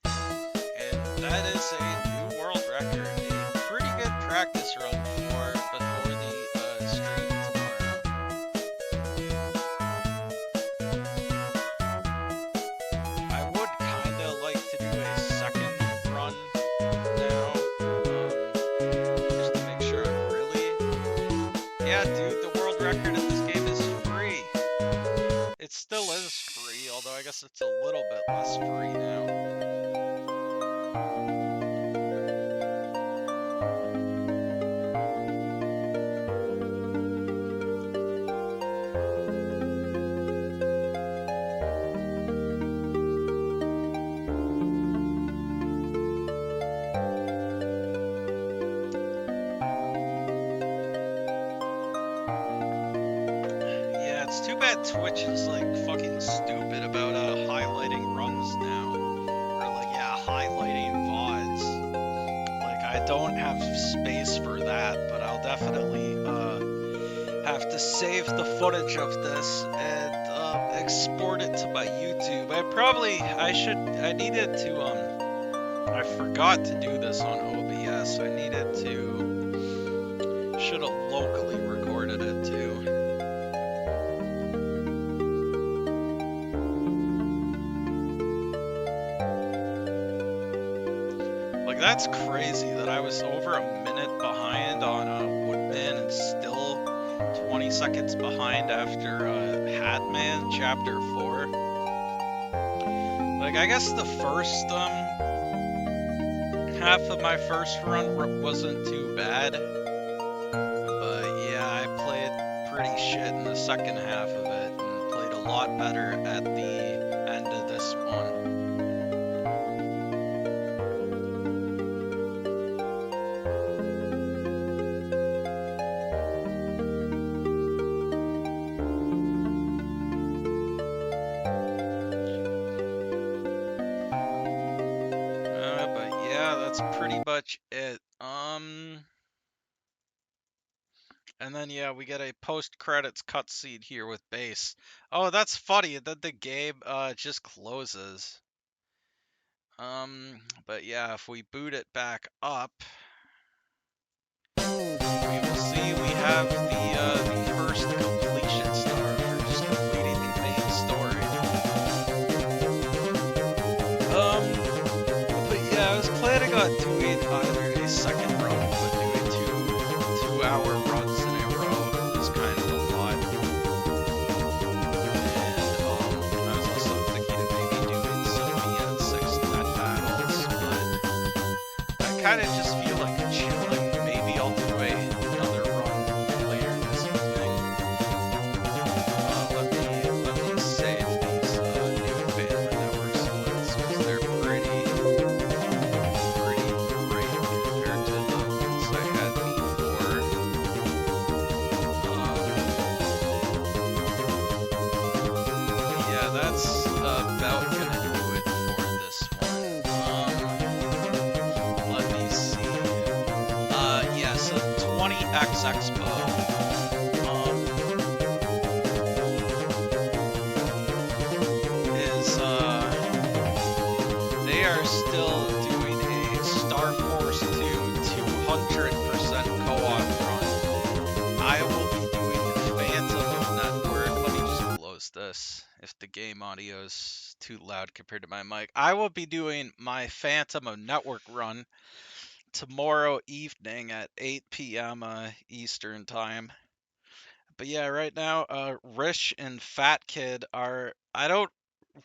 Speaker 2: And that is a new world record. A pretty good practice run before the stream tomorrow. I would kind of like to do a second run now, just to make sure I'm really. Yeah, dude, the world record in this game is free. It still is free, although I guess it's a little bit less free now. Yeah, it's too bad Twitch is like fucking stupid about highlighting runs now. Or like, yeah, highlighting VODs. Like, I don't have space for that, but I'll definitely have to save the footage of this and export it to my YouTube. I needed to, I forgot to do this on OBS. I needed to, should have locally recorded it too. Like, that's crazy that I was over a minute behind on Woodman and still 20 seconds behind after Hatman Chapter 4. Like, I guess the first half of my first run wasn't too bad. But yeah, I played pretty shit in the second half of it and played a lot better at the end of this one. that's pretty much it. And then yeah, we get a post-credits cutscene here with bass. Oh, that's funny. Then the game just closes. But yeah, if we boot it back up, we will see we have the first completion star for just completing the main story. But yeah, I was planning on doing either a second run, but doing two-hour runs in a row is kind of a lot. And I was also thinking of maybe doing some BN6 net battles, but I kind of just feel like chilling. Maybe I'll do another run later this evening. Let me save these new Phantom Network splits because they're pretty great compared to the ones I had before. Yeah, that's about gonna do it for this one. Let me see. Yeah, so 20X Expo. Is they are still doing a Star Force 2 200% co-op run. I will be doing Phantom Network. Let me just close this if the game audio is too loud compared to my mic. I will be doing my Phantom of Network run tomorrow evening at 8 p.m. Eastern time. But yeah, right now, Rish and Fat Kid are, I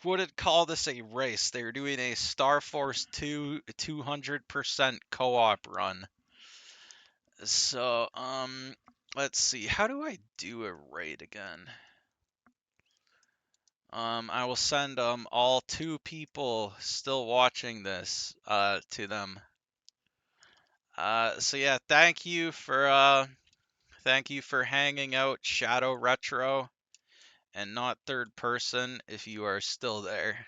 Speaker 2: wouldn't call this a race. They're doing a Star Force 2 200% co-op run. So, let's see. How do I do a raid again? I will send all 2 people still watching this to them. So yeah, thank you for hanging out, Shadow Retro, and not third person if you are still there.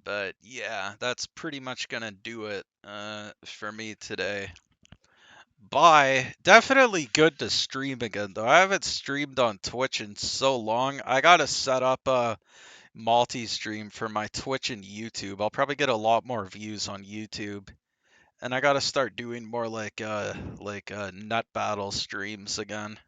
Speaker 2: But yeah, that's pretty much gonna do it for me today. Bye. Definitely good to stream again though. I haven't streamed on Twitch in so long. I gotta set up a multi-stream for my Twitch and YouTube. I'll probably get a lot more views on YouTube. And I gotta start doing more like nut battle streams again.